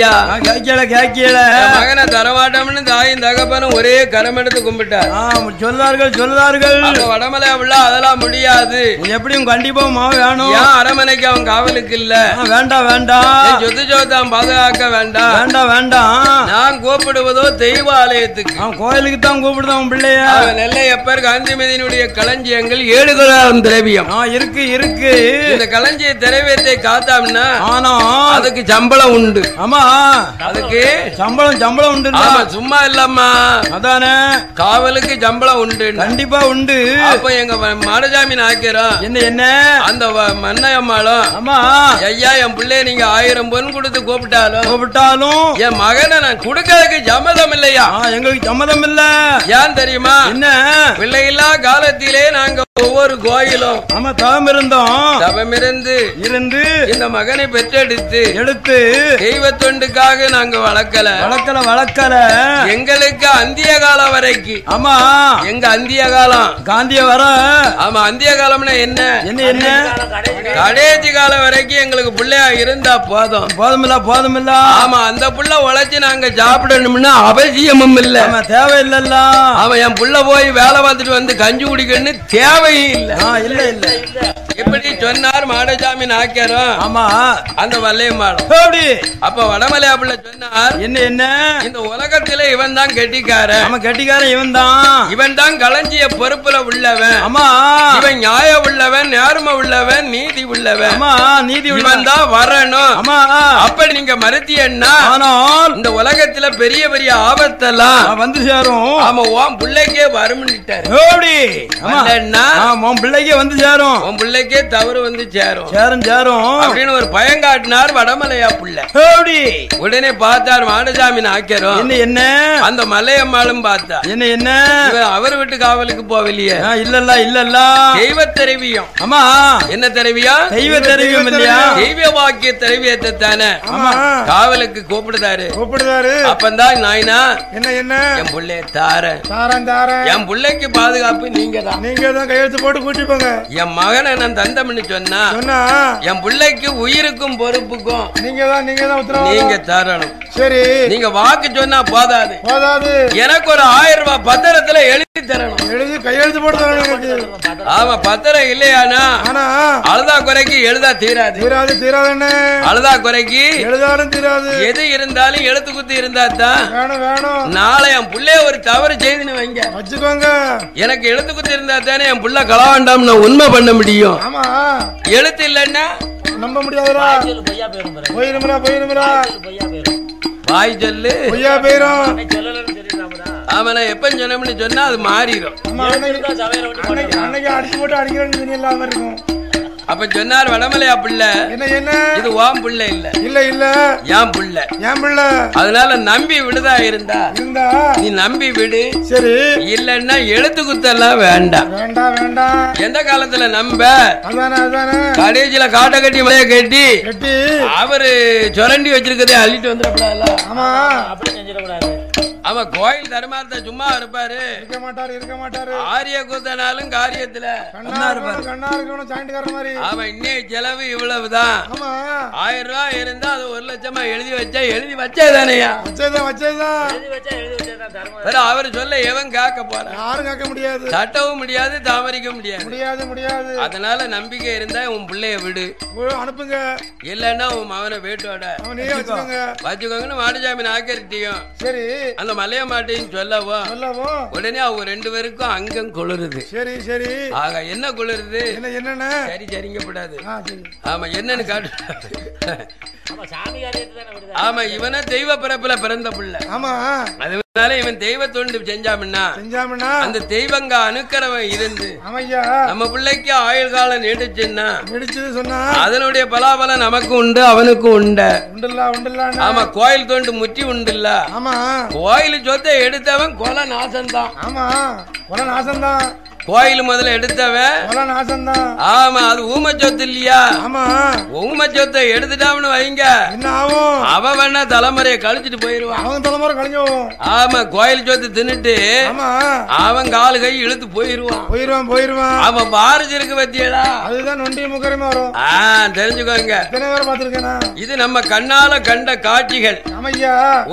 கேட்கலையா? கேட்கல. மகனை தரமாட்டோம்னு தாயும் தகப்பனும் ஒரே கரம் எடுத்து கும்பிட்டார். சொல்லுவார்கள். வடமலை உள்ள அதெல்லாம் முடியாது. எப்படியும் கண்டிப்பா வேணும். ஏன் அரமனைக்கு அவன் காவலுக்கு இல்ல? வேண்டாம். சொத்து சோத்தான் பாதுகாக்க வேண்டாம். நான் கூப்பிடுவதோ தெய்வாலயத்துக்கு. அவன் கோயிலுக்கு தான் கூப்பிடுதான் பிள்ளைய. நெல்லையப்பர் காந்திமதியினுடைய களஞ்சியங்கள் 7 கிலோகிராம் திரவியம் இருக்கு. இந்த களஞ்சிய திரவியத்தை காத்தாம்னா அதுக்கு சம்பளம் உண்டு. ஆமா, அதுக்கு சம்பளம் உண்டு. ஆமா, சும்மா இல்லம்மா, அதானே காவலுக்கு சம்பளம் உண்டு, கண்டிப்பா உண்டு. அப்ப எங்க மாடசாமி நாக்கிறோம் என்ன அந்த மன்னையம்மாளும், ஆமா ஐயா என் பிள்ளைய நீங்க 1000 பொன் கொடுத்து கூப்பிட்டாலும் என் மகனை நான் கொடுக்கறதுக்கு சம்மதம் இல்லையா? எங்களுக்கு சம்மதம் இல்ல. ஏன் தெரியுமா? என்ன பிள்ளைகளா காலத்திலே நாங்க ஒவ்வொரு கோயிலும் தவம் இருந்து இந்த மகனை பெற்றெடுத்து தெய்வ தொண்டுக்காக நாங்க வளர்க்கல. எங்களுக்கு அந்திய காலம் வரைக்கும். ஆமா, எங்க அந்திய காலம் காந்திய வர. ஆமா, அந்திய காலம்னா என்ன கடைசி காலம் வரைக்கும் எங்களுக்கு பிள்ளையா இருந்தா போதும் இல்ல. ஆமா, அந்த புள்ள உழைச்சு நாங்க சாப்பிடணும்னு அவசியமும் இல்ல, தேவையில்ல. அவன் என் புள்ள போய் வேலை பார்த்துட்டு வந்து கஞ்சி குடிக்கணும்னு தேவையும் இல்ல. எப்படி சொன்னார் மாடசாமி நாக்கிறோம். ஆமா, அந்த வல்லையம்மாளும். அப்ப வடமலையா பிள்ளை சொன்னார் என்ன இந்த உலகத்திலே இவன் தான் கெட்டிக்காரன். இவன் தான் களஞ்சிய பொறுப்புல உள்ளவன். ஆமா, இவன் நியாய உள்ளவன், நேர்ம உள்ளவன், நீதி உள்ளவன். இவன் தான் வரணும். ஆமா, அப்படி நீங்க மறுத்தியன்னா இந்த உலகத்துல பெரிய பெரிய ஆபத்தெல்லாம் வந்து சேரும். ஆமா, உன் பிள்ளைக்கே வரும்னுட்டாரு. உன் பிள்ளைக்கே வந்து சேரும், உன் பிள்ளைக்கே தவறு வந்து சேரும் அப்படின்னு ஒரு பயம் காட்டினார் வடமலையா பிள்ளை. உடனே பார்த்தார் மாடசாமி நாக்கிறோம் என்ன அந்த மலையம்மாளும் பார்த்தா என்ன அவர் வீட்டு காவலுக்கு போகலையே. இல்ல தெய்வ தெரிவியம். ஆமா, என்ன தெரிவியம்? தெய்வ தெரிவியம் இல்லையா? தெய்வ வாக்கிய தெரிவியத்தை தானே காவலுக்கு கூப்பிடுதாரு. அப்பந்தான் நாயினா என்ன என் பிள்ளைய தாரன் என் பிள்ளைக்கு பாதுகாப்பு நீங்க தான் கையெழுத்து போட்டு கூட்டி போங்க. என் மகனை நான் தந்தம்னு சொன்னா என் பிள்ளைக்கு உயிருக்கும் பொறுப்புக்கும் நீங்க தரணும். சரி, நீங்க வாக்கு சொன்னா போதாது. எனக்கு ஒரு 1000 ரூபாய் பத்திரத்துல எழுதி தரணும். எழுதி கையெழுத்து போட்டு தரணும். ஆமா, பத்திரம் இல்லையானா அழுதா குறைக்கு எழுதா தீராது. அழுதா குறைக்கு எழுதாலும் தீராது. எது இருந்தாலும் எழுத்து குத்து இருந்தா தான் நாளை என் பிள்ளைய ஒரு தவறு செய்துன்னு வைங்க வச்சுக்கோங்க. எனக்கு எழுத்து குத்து இருந்தா தானே என் பிள்ளை களவாண்டாம் நான் உண்மை பண்ண முடியும். எழுத்து இல்லன்னா நம்ப முடியாதுடா. போயிருமுடா வாய் சொல்லு பொய்யா போயிரும். ஆமா, நான் எப்ப சொன்னோம்னு சொன்னா அது மாறிடும். அடிச்சு போட்டு அடிக்கிறேன்னு இல்லாம இருக்கும். அப்ப சொன்னார் வடமலையா பிள்ளை என்ன இது வாம் பிள்ளை இல்ல ஏன் பிள்ளை. அதனால நம்பி விடுதா இருந்தா நீ நம்பி விடு. சரி, இல்லன்னா எழுத்து குத்தெல்லாம் வேண்டாம். எந்த காலத்துல நம்ப கடைசியில காட்ட கட்டி மலைய கட்டி அவரு சுரண்டி வச்சிருக்கதே அள்ளிட்டு வந்துடக்கூடாது. அவன் கோயில் தர்மார்த்த சும்மா இருப்பாரு, இருக்க மாட்டாரு. ஆரிய கூத்தனாலும் காரியத்துல அவன் இன்னைக்கு செலவு இவ்வளவுதான். 1000 ரூபாய் இருந்தா அது 1 லட்சமா எழுதி வச்சேதானையா? அவர் சொல்ல எவன் காக்க போறான்? யாரும் காக்க முடியாது, தட்டவும் முடியாது, தாமரிக்க முடியாது. அதனால நம்பிக்கை இருந்தா உன் பிள்ளைய விடு, அனுப்புங்க. இல்லன்னா உன் மகனை வீட்டோட வச்சுக்கோங்கன்னு மாடசாமி நாக்கரிட்டியும் சரி அந்த மலைய மாட்டேன்னு சொல்லவும் உடனே அவங்க 2 பேருக்கும் அங்கம் குளிருது. சரி ஆக என்ன குளிருது? என்ன சரிங்கப்படாது. ஆமா, என்னன்னு காட்டு. ஆமா, இவன தெய்வ பிறப்புல பிறந்த பிள்ளை. ஆமா, அதனால இவன் தெய்வ தொண்டு செஞ்சாமன்னா அந்த தெய்வங்க அனுக்கரவன் இருந்து நம்ம பிள்ளைக்கு ஆயுள் காலம் நீடிச்சுன்னா அதனுடைய பலாபலம் நமக்கு உண்டு, அவனுக்கும் உண்டு. ஆமா, கோயில் தொண்டு முற்றி உண்டு இல்ல. ஆமா, கோயில் சொத்தை எடுத்தவன் கொலை நாசம்தான். ஆமா, கொலை நாசம்தான். கோயில் முதல்ல எடுத்தவன் ஆமா அது ஊம சொத்து இல்லையா? ஊம சொத்தை எடுத்துட்டான்னு வைங்க, அவன் வேணா தலைமுறையை கழிச்சிட்டு போயிருவான். ஆமா கோயில் சொத்து தின்னுட்டு அவன் காலு கை இழுத்து போயிருவான். அவன் பாரதி இருக்கு பத்தியடா, அதுதான் நொண்டி முகரமா வரும். தெரிஞ்சுக்கோங்க, இது நம்ம கண்ணால கண்ட காட்சிகள்.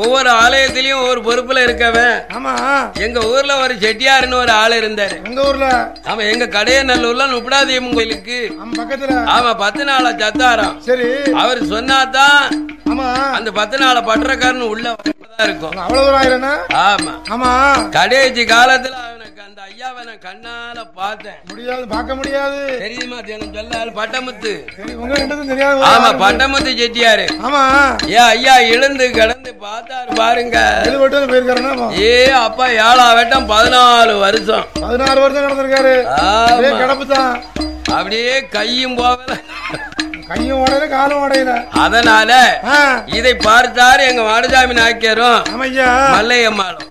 ஒவ்வொரு ஆலயத்திலயும் ஒவ்வொரு பொறுப்புல இருக்கவன். எங்க ஊர்ல ஒரு செட்டியாருன்னு ஒரு ஆள் இருந்தாரு. எங்க ஊர்ல ஆமா எங்க கடையநல்லூர்ல நுப்படாதியம்மன் கோயிலுக்கு ஆமா 10 நாளா சத்தாரம். சரி அவர் சொன்னாதான் அந்த 10 நாள பற்றக்காரன்னு உள்ள இருக்கும். ஆமா ஆமா கடைசி காலத்துல அவனுக்கு அந்த ஐயாவை கண்ணால பார்த்தேன். முடியாது, பார்க்க முடியாது. தெரியுமா சொல்ல பட்டமுத்து. ஆமா பட்டமுத்து செட்டியாரு. ஆமா ஏ ஐயா எழுந்து கிடந்து பார்த்தாரு பாருங்க. ஏ அப்பா 7ஆம் வெட்டம் 14 வருஷம் 16 வருஷம் நடந்திருக்காரு. கிடப்பு தான் அப்படியே கையும் போகல, கையும் உடையல காலும் உடையல. அதனால இதை பார்த்தாரு எங்க மாடசாமி நாயக்கரும் மல்லையம்மாளும்.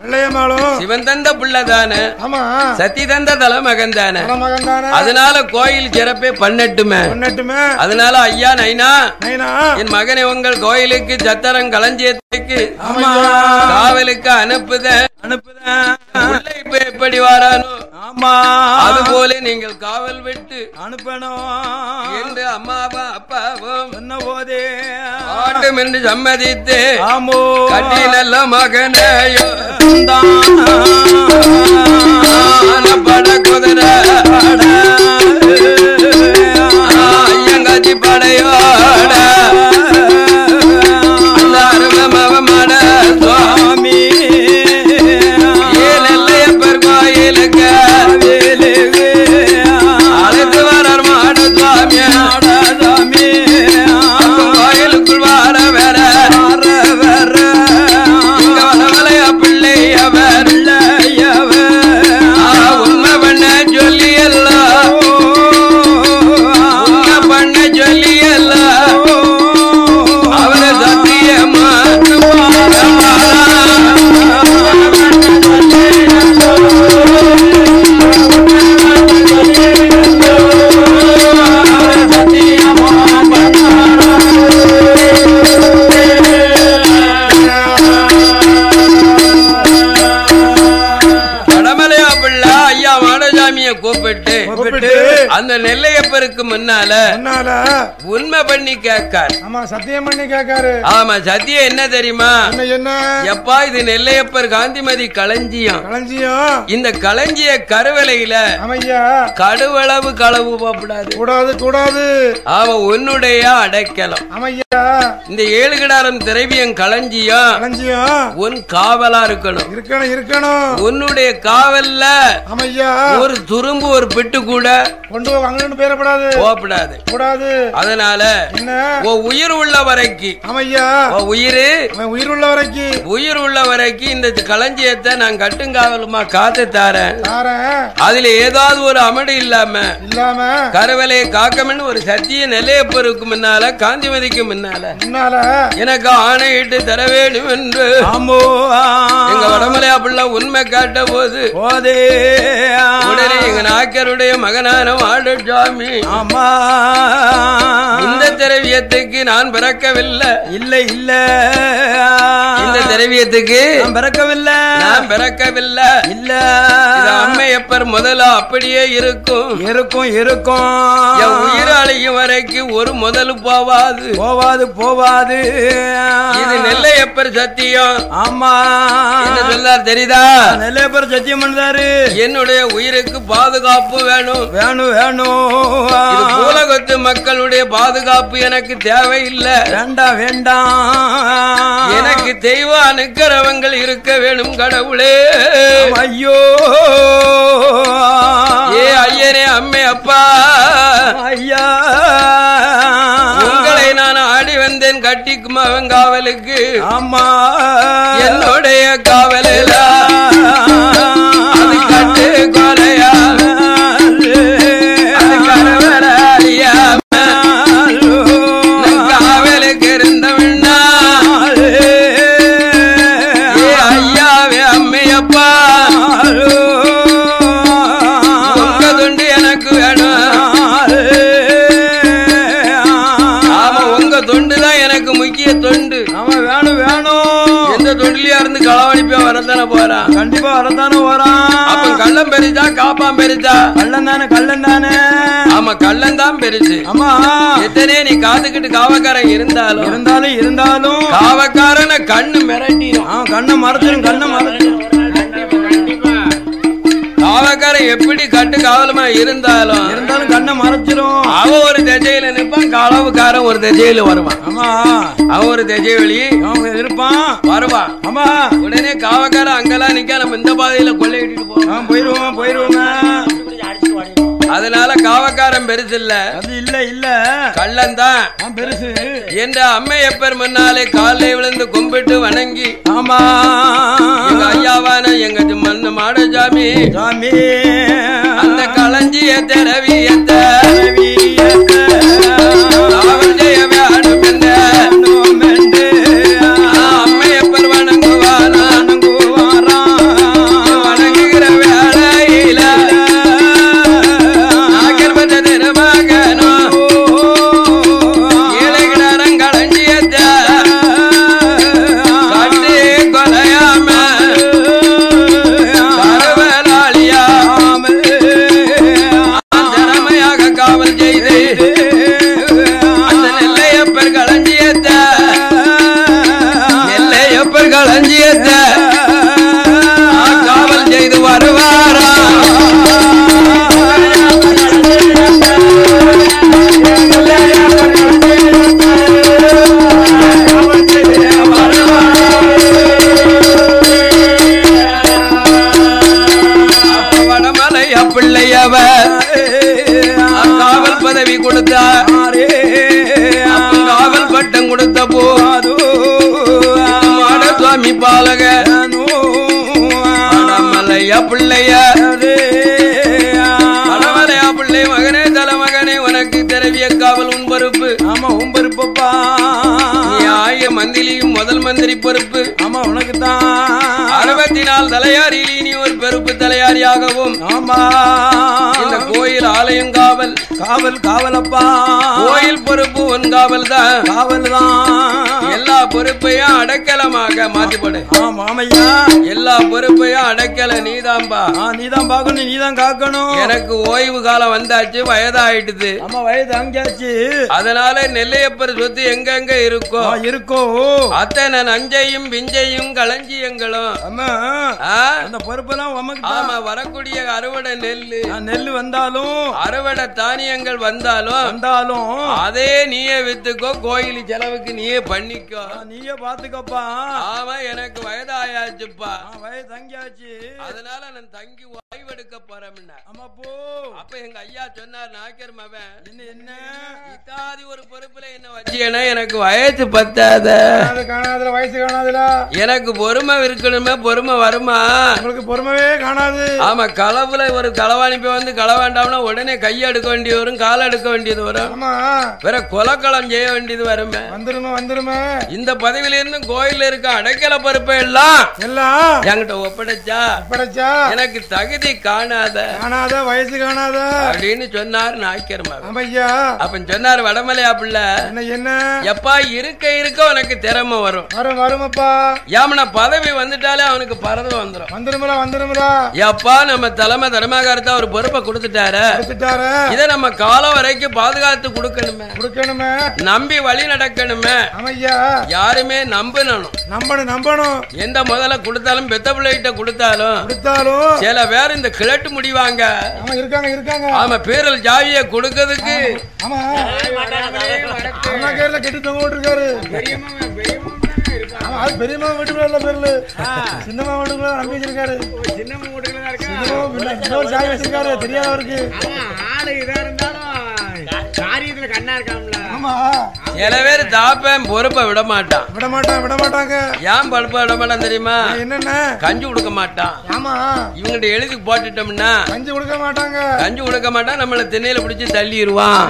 சிவன் தந்த பிள்ளை தானே, சத்தி தந்த தலை மகன் தானே. அதனால கோயில் சிறப்பே பண்ணட்டுமே. அதனால ஐயா நைனா என் மகனை உங்கள் கோயிலுக்கு சத்திரம் களஞ்சியத்துக்கு காவலுக்கு அனுப்புதேன். இப்ப எப்படி வாரானோ அதுபோல நீங்கள் காவல் விட்டு அனுப்பணும் என்று அம்மாவா அப்பாவும் சொன்ன போதே ஆட்டும் என்று சம்மதித்து கட்டி நல்ல மகனையோ பட குதிரை ஐயங்காட்சி படையோட மட சுவாமி நெல்லையப்பர் கோயிலுக்கு அழைத்து வரார் மாட சுவாமி. கோயிலுக்குள் வார வேற இங்க வளவலைய பிள்ளை அவர் உண்மை பண்ண சொல்லி எல்லாம் உண்மை பண்ண சொல்லி எல்லாம் அவரை சத்தியமா கூப்பிட்டு அந்த நெல்லையப்பருக்கு முன்னால உண்மை பண்ணி கேட்கார். ஆமா சத்தியம் பண்ணி கேட்காரு. ஆமா சத்தியம் என்ன தெரியுமா? என்ன எப்பா இது நெல்லையப்பர் காந்திமதி களஞ்சியம். இந்த களஞ்சிய கருவலையில கடுவளவு களவு போகக்கூடாது. கூடாது. அவன் உன்னுடைய அடைக்கலம். இந்த 7 கிடாரம் திரவியம் களஞ்சியம் உன் காவலா இருக்கணும். உன்னுடைய காவல்ல ஒரு துரும்பு ஒரு பிட்டு கூட கொண்டு போகப்படாது. அதனால உயிர் உள்ள வரைக்கும் உயிர் உள்ள வரைக்கும் இந்த களஞ்சியத்தை நான் கட்டுங்காவலுமா காத்து தாரேன். அதுல ஏதாவது ஒரு அமடு இல்லாம கருவலையை காக்கம்னு ஒரு சத்திய நெல்லையப்பருக்கு முன்னால காந்திமதிக்கு முன்னால எனக்கு ஆணையிட்டு தர வேண்டும் என்று எங்க வடமலையா பிள்ளை உண்மை காட்ட போது உடனே எங்க நாயக்கருடைய மகனான மாடசாமி இந்த திரவியத்துக்கு நான் பிறக்கவில்லை. இல்லை இந்த திரவியத்துக்கு நான் பிறக்கவில்லை. இல்ல அம்மையப்பர் முதல்ல அப்படியே இருக்கும். என் உயிர் அழியும் வரைக்கும் ஒரு முதல் போவாது. இது நெல்லையப்பர் சத்தியம். ஆமா என்ன சொல்லார் தெரியுதா? நெல்லையப்பர் சத்தியம் பண்ணாரு. என்னுடைய உயிருக்கு பாதுகாப்பு வேணும். உலகத்து மக்களுடைய பாதுகாப்பு எனக்கு தேவையில்லை. வேண்டாம். எனக்கு தெய்வ அனுக்கிரவங்கள் இருக்க வேணும் கடவுளே. ஐயோ ஏ ஐயனே அம்மே அப்பா ஐயா உங்களை நான் ஆடி வந்தேன் கட்டிக்கும் அவன் காவலுக்கு. ஆமா என்னுடைய காவலில் அது கட்டு கொலையா காவலுக்கு இருந்தவண்ணா ஐயாவே அம்மையப்பா எந்த தொண்டிலியா இருந்து களவணிப்பா வரத்தானே போறான். கண்டிப்பா வரத்தானே போறான். அப்ப கள்ளம் பெரிச்சா காப்பான் பெரிச்சா? கள்ளம் தானே, கள்ளம் தானே. ஆமா கள்ளம் தான் பெருசு. ஆமா எத்தனை நீ காத்துக்கிட்டு காவக்காரன் இருந்தாலும் காவக்காரன கண்ணு மிரட்டிடும். கண்ணை மறைச்சிடும், கண்ணை மறைச்சிடும். காவக்காரன் எப்படி கட்டு காவலமா இருந்தாலும் கண்ணை மறைச்சிடும். அவன் ஒரு திசையில நிற்பான், களவுக்காரன் ஒரு திசையில வருவான். ஆமா அவன் ஒரு திசை வழி இருப்பான், வருவான். ஆமா உடனே காவக்காரன் அங்கெல்லாம் நிக்க நம்ம இந்த பாதையில கொள்ளையிட்டு போயிருவோம். அதனால காவக்காரன் பெருசு இல்ல, அது இல்ல கள்ளன் தான் பெருசு என்ற அம்மையப்பர் முன்னாலே காலை விழுந்து கும்பிட்டு வணங்கி, ஆமா எங்க ஐயாவான எங்க மண்ணு மாடசாமி சாமி அந்த களஞ்சிய திரவியத்த ஜெய வேணும் என்று அம்மையப்பர் வணங்குவாரா வணங்குகிற வேளையில காவல் செய்து வருவாரா. வடமலை அப்பிள்ளையவர் காவல் பதவி கொடுத்தார், காவல் பட்டம் கொடுத்த போது சுவாமி பாலக மலையா பிள்ளைய மலையா பிள்ளை மகனே தலைமகனே உனக்கு திரவிய காவல் உன் பொறுப்பு. ஆமா உன் பொறுப்பப்பா. நீ ஆய மந்திரியும் முதல் மந்திரி பொறுப்பு. ஆமா உனக்கு தான் 64 தலையாரியில் நீ ஒரு பெருப்பு தலையாரியாகவும். ஆமா இந்த கோயில் ஆலயம் காவல் காவலப்பா. கோயில் பொறுப்பு உன் காவல் தான். எல்லா பொறுப்பையும் அடைக்கலமாக மாத்திப்படு. ஆமாமையா எல்லா பொறுப்பையும் அடைக்கல நீதான்பா. நீதான் பாக்கணும், நீதான் காக்கணும். எனக்கு ஓய்வு காலம் வந்தாச்சு, வயதாயிடுது. ஆமா வயது அங்காச்சு. அதனால நெல்லையப்பர் சொத்து எங்க இருக்கோ அத்தனை நஞ்சையும் பிஞ்சையும் களஞ்சியங்களும் அந்த பொறுப்பெல்லாம் ஆமா வரக்கூடிய அறுவடை நெல்லு வந்தாலும் அறுவடை தானியங்கள் வந்தாலும் அதே நீயே வித்துக்கோ, கோயில் செலவுக்கு நீயே பண்ணிக்கோ, நீயே பாத்துக்கப்பா. ஆமா எனக்கு வயதாயாச்சுப்பா, வயது தங்கியாச்சு. அதனால நான் தங்கி ஓய்வெடுக்க போறேன். ஆமா போ. அப்ப எங்க ஐயா சொன்னார், நாக்கர் மவன் என்ன இத்தாதி ஒரு பொறுப்புல என்ன வச்சேன்னா எனக்கு வயசு பத்தாத காணாதுல, வயசு காணாதுல. எனக்கு பொறுமை இருக்கணுமே, பொறுமை வருமா? உங்களுக்கு பொறுமையே காணாது. ஆமா களவுல ஒரு களவாணிப்ப வந்து களவாண்டாம்னா உடனே கையை எடுக்க வேண்டியது வரும், காலை எடுக்க வேண்டியது வரும். வேற கொலக்களம் செய்ய வேண்டியது வருமே. வந்துருமே. இந்த பதவியில இருந்து கோயில இருக்க அடைக்கல பொறுப்பை எல்லாம் என்கிட்ட ஒப்படைச்சா எனக்கு தகுதி காணாத வயசு காணாத அப்படின்னு சொன்னார் நாய்க்கர் மகன். அப்ப சொன்னார் வடமலையா பிள்ளை என்ன எப்பா இருக்க உனக்கு திறமை வருமப்பா. யாமனா பதவி வந்துட்டாலே அவனுக்கு பறந்து வந்துரும். எப்பா நம்ம தலைமை தர்மகாரத்தை ஒரு பொறுப்பை கொடுத்துட்டாரு, இதை நம்ம காலம் வரைக்கும் பாதுகாத்து கொடுக்கணுமே, நம்பி வழி நடக்கணுமே. யாருமே நம்பணும். எந்த முதல்ல கொடுத்தாலும் பெத்த பிள்ளைகிட்ட கொடுத்தாலும் சில பேர் இந்த கிழட்டு முடிவாங்க இருக்காங்க. ஆமா பேரல் ஜாவிய கொடுக்கிறதுக்கு பெரியம்மா வீட்டுக்குள்ள பேர்ல சின்னம்மா வீட்டுக்குள்ள நம்பி வச்சிருக்காரு. சின்னம்மா வீட்டுக்குள்ள ஜாவி வச்சிருக்காரு, தெரியாதவருக்கு. ஆளு இதா இருந்தாலும் காரியத்துல கண்ணா இருக்காம்ல. சில பேர் தாப்பேன் பொறுப்பை விட மாட்டாங்க. ஏன் பொறுப்பை விட மாட்டான் தெரியுமா? என்னென்ன கஞ்சி கொடுக்க மாட்டான். ஆமா இவங்கிட்ட எழுதி போட்டுட்டோம்னா கஞ்சி கொடுக்க மாட்டான். நம்மள திண்ணையில பிடிச்சி தள்ளிடுவான்.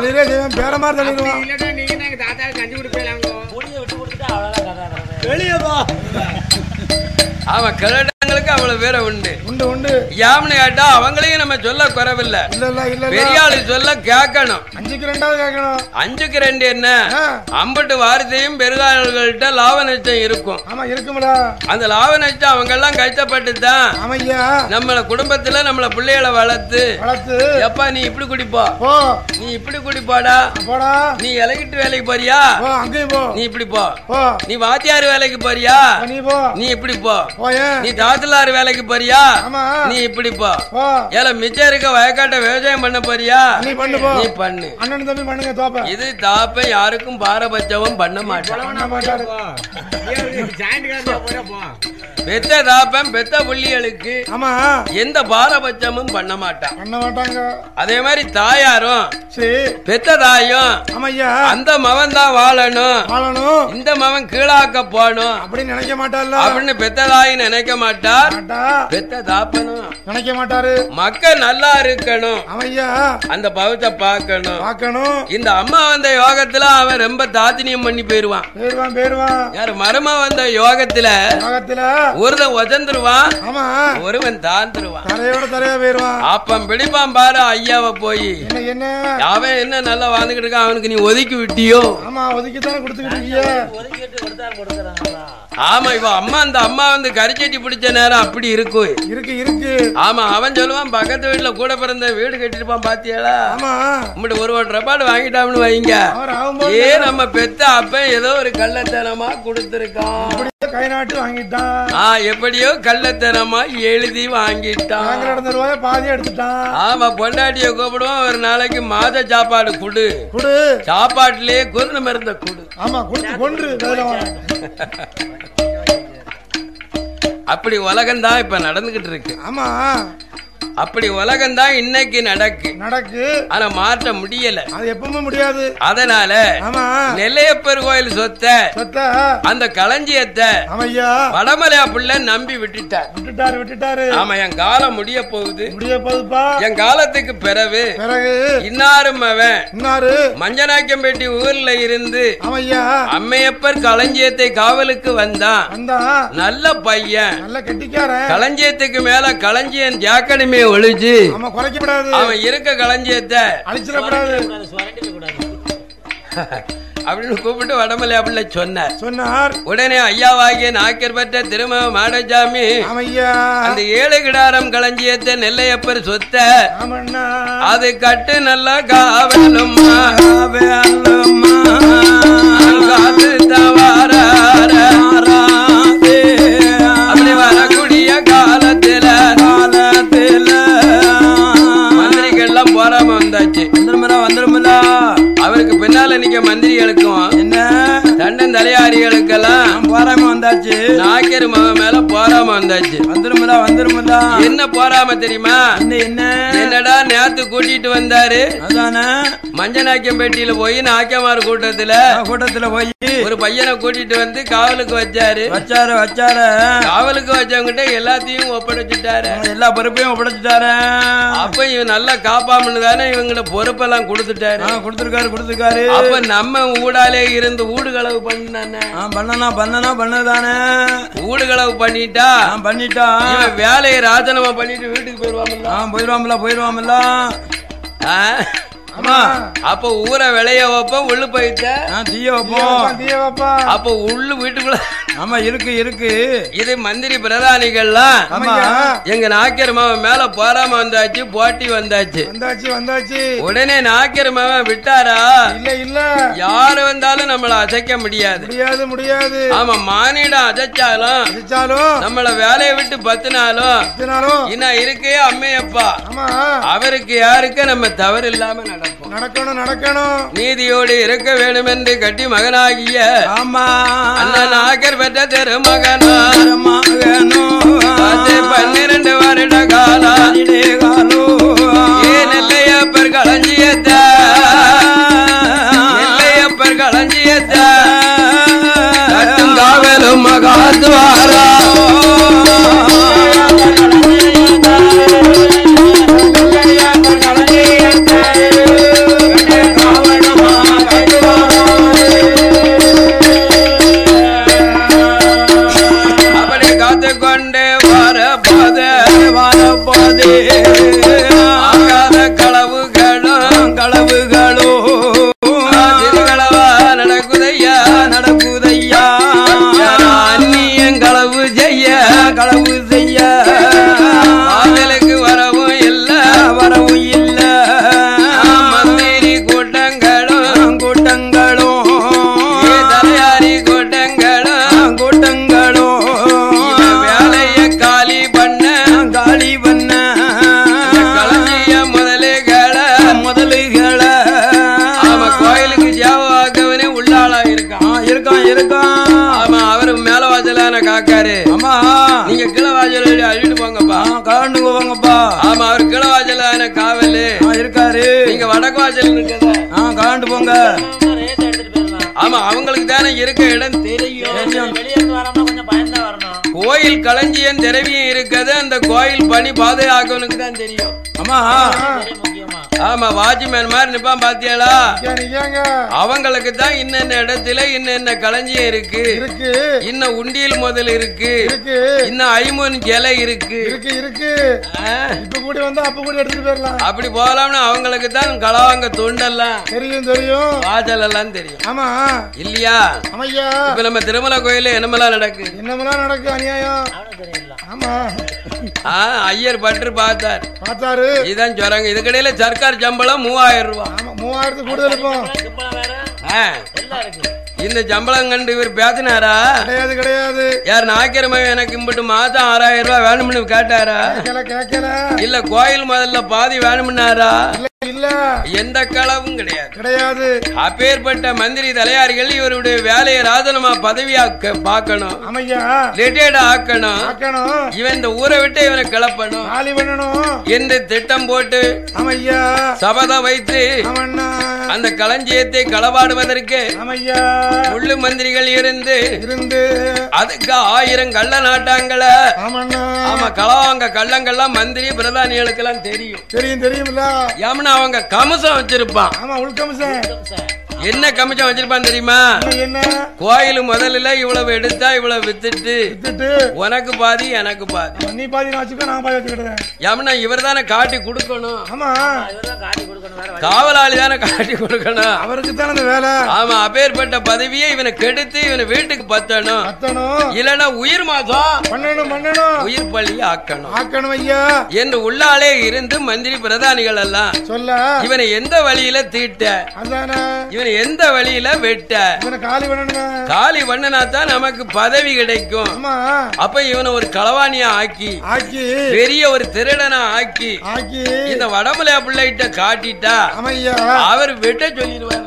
ஆமா கிழடங்களை ஆளுகளுக்கு அவ்வளவு பேரை உண்டு உண்டு உண்டு. யாம்னு கேட்டா அவங்களையும் நம்ம சொல்ல குறவில்லை. பெரிய ஆளு சொல்ல கேட்கணும். 5க்கு 2 கேட்கணும். 5க்கு 2 என்ன? அம்பட்டு வார்த்தையும் பெருகாள்கள்ட்ட லாப நஷ்டம் இருக்கும். ஆமா இருக்கும்டா. அந்த லாப நஷ்டம் அவங்க எல்லாம் கஷ்டப்பட்டு தான் நம்மள குடும்பத்துல நம்மள பிள்ளைகளை வளர்த்து எப்பா நீ இப்படி குடிப்பா, நீ இப்படி குடிப்பாடா, நீ இலகிட்டு வேலைக்கு போறியா, நீ இப்படி போ, நீ வாத்தியார் வேலைக்கு போறியா, நீ இப்படி போ, நீ தாத்தலார் வேலைக்கு போறியா, நீ இப்படி போ, ஏல மிச்சம் இருக்க வயக்காட்ட விவசாயம் பண்ண போறியா, நீ பண்ணு. அண்ணன் தம்பி பண்ணுங்க தோப்ப. இது தாப்ப யாருக்கும் பாரபட்சமும் பண்ண மாட்டாங்க. பெத்த தாப்பம் பெத்த புள்ளிகளுக்கு எந்த பாரபட்சமும் பண்ண மாட்டாங்க. அதே மாதிரி தாயாரும் பெத்த தாயும் அந்த மவன் தான் வாழணும், இந்த மவன் கீழாக்க போகணும் அப்படின்னு நினைக்க மாட்டார். அப்படின்னு பெத்த தாயும் நினைக்க மாட்டார், பெத்த தாப்பனும் நினைக்க மாட்டாரு. மக்கள் நல்லா இருக்கணும், அந்த பவத்தை பார்க்கணும். இந்த அம்மா வந்த யோகத்துல அவன் ரொம்ப தாத்தினியம் பண்ணி போயிருவான். யாரு மருமா வந்த யோகத்துல ஒருவன் உதந்துருவான், ஒருவன் தாந்துருவான். அப்ப பிடிப்பான் பாரு ஐயாவை போய், அவன் என்ன நல்லா வாழ்ந்துகிட்டு இருக்கான், அவனுக்கு நீ ஒதுக்கி விட்டியோ? ஆமா இவ அம்மா அந்த அம்மா வந்து கரிச்சட்டி பிடிச்ச நேரம் அப்படி இருக்கும். இருக்கு. ஆமா அவன் சொல்லுவான் பக்கத்து வீட்டுல கூட பிறந்த வீடு கட்டிருப்பான் பாத்தியாளா, உங்கள்கிட்ட ஒரு ரூபாய் வாங்கிட்டான்னு வைங்க, நம்ம பெத்த அப்ப ஏதோ ஒரு கள்ளத்தனமா கொடுத்திருக்கான், கை நாட்டு வாங்கிட்டான், எப்படியோ கள்ளத்தனமா எழுதி வாங்கிட்டான், பாதி எடுத்துட்டான். ஆமா பொண்டாட்டிய கூப்பிடுவோம், ஒரு நாளைக்கு மாத சாப்பாடு குடு, சாப்பாட்டுலயே குருண மருந்த குடு. ஆமா கொன்று அப்படி உலகம்தான் இப்ப நடந்துகிட்டு இருக்கு. ஆமா அப்படி உலகம்தான் இன்னைக்கு நடக்கு. ஆனா மாற்ற முடியல, அது எப்பவுமே முடியாது. அதனால நெல்லையப்பர் கோயில் சொத்தை அந்த களஞ்சியத்தை வடமலையா புள்ள நம்பி விட்டுட்டாரு. ஆமா என் காலம் முடிய போகுதுப்பா. என் காலத்துக்கு பிறகு இன்னாரும் அவன் மஞ்சநாயக்கம்பேட்டி ஊர்ல இருந்து அம்மையப்பர் களஞ்சியத்தை காவலுக்கு வந்தான். நல்ல பையன், நல்ல கெட்டிக்காரன். களஞ்சியத்துக்கு மேல களஞ்சியன் ஜாக்கடிமே ஒழிச்சு அவன் இருக்க களஞ்சியத்தை அழிச்சிடக்கூடாது அப்படின்னு கூப்பிட்டு வடமலை அப்படி சொன்னார். உடனே ஐயாவாகிய நாக்கர் பெற்ற திரும மாடசாமி அந்த 7 கிடாரம் களஞ்சியத்தை நெல்லையப்பர் சொத்த அது கட்டு நல்ல காவலும் காத்து தவார அப்படி வரக்கூடிய காலத்துல மந்திரிகள்லாம் போறாம வந்தாச்சு. வந்துருமில்ல அவருக்கு பின்னால நிக்க மந்திரிகளுக்கும் என்ன தண்டன் தலையாரிகளுக்கெல்லாம் போறாம வந்தாச்சு. நாக்கர் மகன் மேல போறாம வந்தாச்சு. வந்துருமில்ல என்ன போறாம தெரியுமா? என்னடா நேத்து கூட்டிட்டு வந்தாரு, அதான மஞ்சநாயக்கம்பேட்டியில போய் நாக்கியமார் கூட்டத்துல போய் ஒரு பையனை கூட்டிட்டு வந்து காவலுக்கு வச்சாரு. காவலுக்கு வச்சவங்கிட்ட எல்லாத்தையும் ஒப்படைச்சிட்டாரு, எல்லா பொறுப்பையும் ஒப்படைச்சிட்டாரு. அப்ப இவன் நல்லா காப்பாமனு தானே இவங்கிட்ட பொறுப்பெல்லாம் கொடுத்துருக்காரு. அப்ப நம்ம ஊடாலே இருந்து ஊடுகளவு பண்ணதானே ஊடுகளவு பண்ணிட்டா வேலையை ராஜனமா பண்ணிட்டு வீட்டுக்கு போயிருவாமல்ல. அப்ப ஊரை விளைய வைப்போம், உள்ளு போயிட்ட தீய வைப்போம். அப்ப உள்ளு வீட்டுக்குள்ள ஆமா இருக்கு. இது மந்திரி பிரதானிகள்லாம் எங்க நாக்கியர் மாவன் மேல போறாம வந்தாச்சு, போட்டி வந்தாச்சு. உடனே நாக்கியர் மாவன் விட்டாரா? இல்ல யாரு வந்தாலும் நம்மள அசைக்க முடியாது. ஆமா மானிடம் அசைச்சாலும் நம்மள வேலையை விட்டு 10 நாளும் இன்னும் இருக்கே அம்மையப்பா, அவருக்கு யாருக்கு நம்ம தவறு இல்லாம நடக்கணும். நீதியோடு இருக்க வேண்டும் என்று கட்டி மகனாகிய அண்ணன் நாக்கர் பெற்ற திருமகனோ 12 வருட காலம் நெல்லையப்பர் களஞ்சியத்தை காவலும் மகாத்வாரா கொண்டு வர வரப்போதே ஆகாத களவுகளும் திருகளவா நடக்குதையா அந்நியன் களவு செய்ய ஆதலுக்கு வரவும் இல்ல மந்திரி கூட்டங்களும் தலையாரி கூட்டங்களும் வேலைய காலி பண்ண களஞ்சிய முதலுகளை ஆமா கோயிலுக்கு ஜாவாக்கவனே உள்ளாளா இருக்கான் ஆமா அவரு மேல வாசலான காக்காரு ஆமா நீங்க கீழே வாசல் அழிட்டு போங்கப்பா கலண்டு போங்கப்பா ஆமா அவரு கீழே வாசலான காவல் இருக்காரு நீங்க வடக்கு வாசல் இருக்கத கலண்டு போங்க ஆமா அவங்களுக்கு தானே இருக்க இடம் தெரியும் கோயில் களஞ்சியம் திரவியம் இருக்குது அந்த கோயில் பணி பாதுகாக்கவனுக்கு தான் தெரியும் ஆமா ஆமா வாட்ச்மேன் மாதிரி நிப்பான் பாத்தியாளா அவங்களுக்கு தான் இன்னென்ன இடத்துல இன்னென்ன களஞ்சியம் இருக்கு இன்ன உண்டியல் முதல் இருக்கு இன்னும் ஐமோன் கிளை இருக்கு அப்படி போகலாம்னு அவங்களுக்கு தான் களவாங்க தொண்டெல்லாம் தெரியும் வாசல் எல்லாம் தெரியும் ஆமா இல்லையா இப்ப நம்ம திருமலை கோயில என்னமெல்லாம் நடக்கு அநியாயம் ஐயர் பற்று பார்த்தாரு இதான் சொல்றாங்க இதுக்கடையில சர்க்கார் சம்பளம் 3000 ரூபாய் இந்த சம்பளம் கண்டு இவர் பேசினாரா கிடையாது யார் நாக்கிரமே எனக்கு இம்பிட்டு மாசம் 6000 ரூபாய் வேணும்னு கேட்டாரா இல்ல கோயில் முதல்ல பாதி வேணும்னாரா இல்ல எந்த களவும் கிடையாது அப்பேற்பட்ட மந்திரி தலையாரிகள் இவருடைய வேலையை ராஜனமா பதவியாக்க பார்க்கணும் ரிட்டையர்ட் ஆக்கணும் இவன் இந்த ஊரை விட்டு இவனை கிளப்பணும் என்று திட்டம் போட்டு சபதம் வைத்து அந்த களஞ்சியத்தை களவாடுவதற்கு உள்ளு மந்திரிகள் இருந்து அதுக்கு 1000 கள்ள நாட்டாங்கள ஆமா களவாங்க கள்ளங்கள்லாம் மந்திரி பிரதானிகளுக்கு எல்லாம் தெரியும் அவங்க கமிஷம் வச்சிருப்பான் என்ன கமிஷம் வச்சிருப்பான் தெரியுமா கோயில் முதல்ல இவ்வளவு எடுத்தா இவ்வளவு வித்துட்டு உனக்கு பாதி எனக்கு பாதி நீ பாதி நான் பாதி வச்சுக்கிட்டேன் யமுனா இவர் தானே காட்டி கொடுக்கணும் காவலாளி தானே காட்டி கொடுக்கணும் அவருக்கு தானே வேலை ஆமா அப்பேற்பட்ட பதவியை இவனை கெடுத்து இவனை வீட்டுக்கு பத்தணும் இல்லன்னா உயிர் மாசம் பண்ணணும் உயிர் பள்ளி ஆக்கணும் ஐயா என்று உள்ளாலே இருந்து மந்திரி பிரதானிகள் எல்லாம் சொல்ல இவனை எந்த வழியில தீட்ட இவனை எந்த வழியில வெட்ட காலி பண்ணனாத்தான் நமக்கு பதவி கிடைக்கும் அப்ப இவனை ஒரு களவாணியா ஆக்கி பெரிய ஒரு திருடனா ஆக்கி இந்த வடமலை பிள்ளைகிட்ட காட்டிட்டா அவர் வெட்ட சொல்லிடுவார்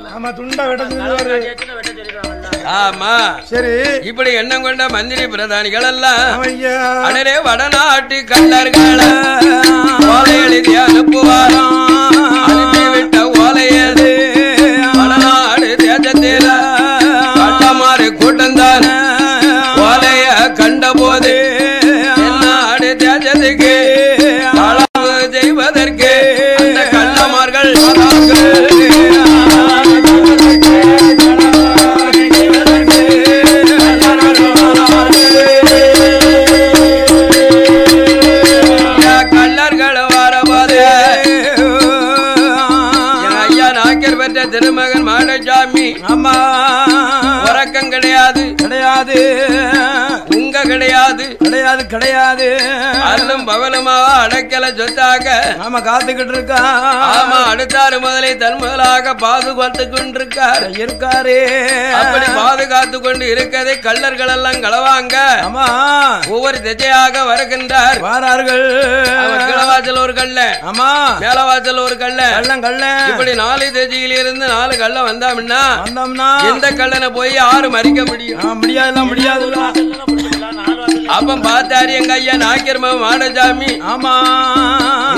ஆமா சரி இப்படி எண்ணம் கொண்ட மந்திரி பிரதானிகள் எல்லாம் அடரே வடநாட்டு கள்ளர்கள் ஓலை எழுதி அனுப்புவாராம் அனுப்பிவிட்ட ஓலையது வடநாடு தேசத்தில கள்ளமாறு கூட்டம்தான் ஓலைய கண்ட போது நாடு தேசத்துக்கு களவு செய்வதற்கு அந்த கள்ளமார்கள் திருமகன் மாடசாமி அம்மா உறக்கம் கிடையாது உங்க கிடையாது அல்லும் பவலமாவா அடைக்கல சொத்தாக ஆமா காத்துக்கிட்டு இருக்கா ஆமா அடுத்தாரு முதலை தன் முதலாக பாதுகாத்து கொண்டிருக்காரு அப்படி பாதுகாத்து கொண்டு இருக்கதை கள்ளர்கள் எல்லாம் களவாங்க ஆமா ஒவ்வொரு திசையாக வருகின்றார் வாரார்கள் கிழவாசல் ஒரு கள்ள ஆமா மேலவாசல் ஒரு கள்ள இப்படி 4 திசையில் இருந்து 4 கள்ள வந்தோம்னா எந்த கள்ளனை போய் யாரும் மறிக்க முடியாது அப்ப பார்த்தாரு எங்க ஐயா நாக்கிரம மாடசாமி ஆமா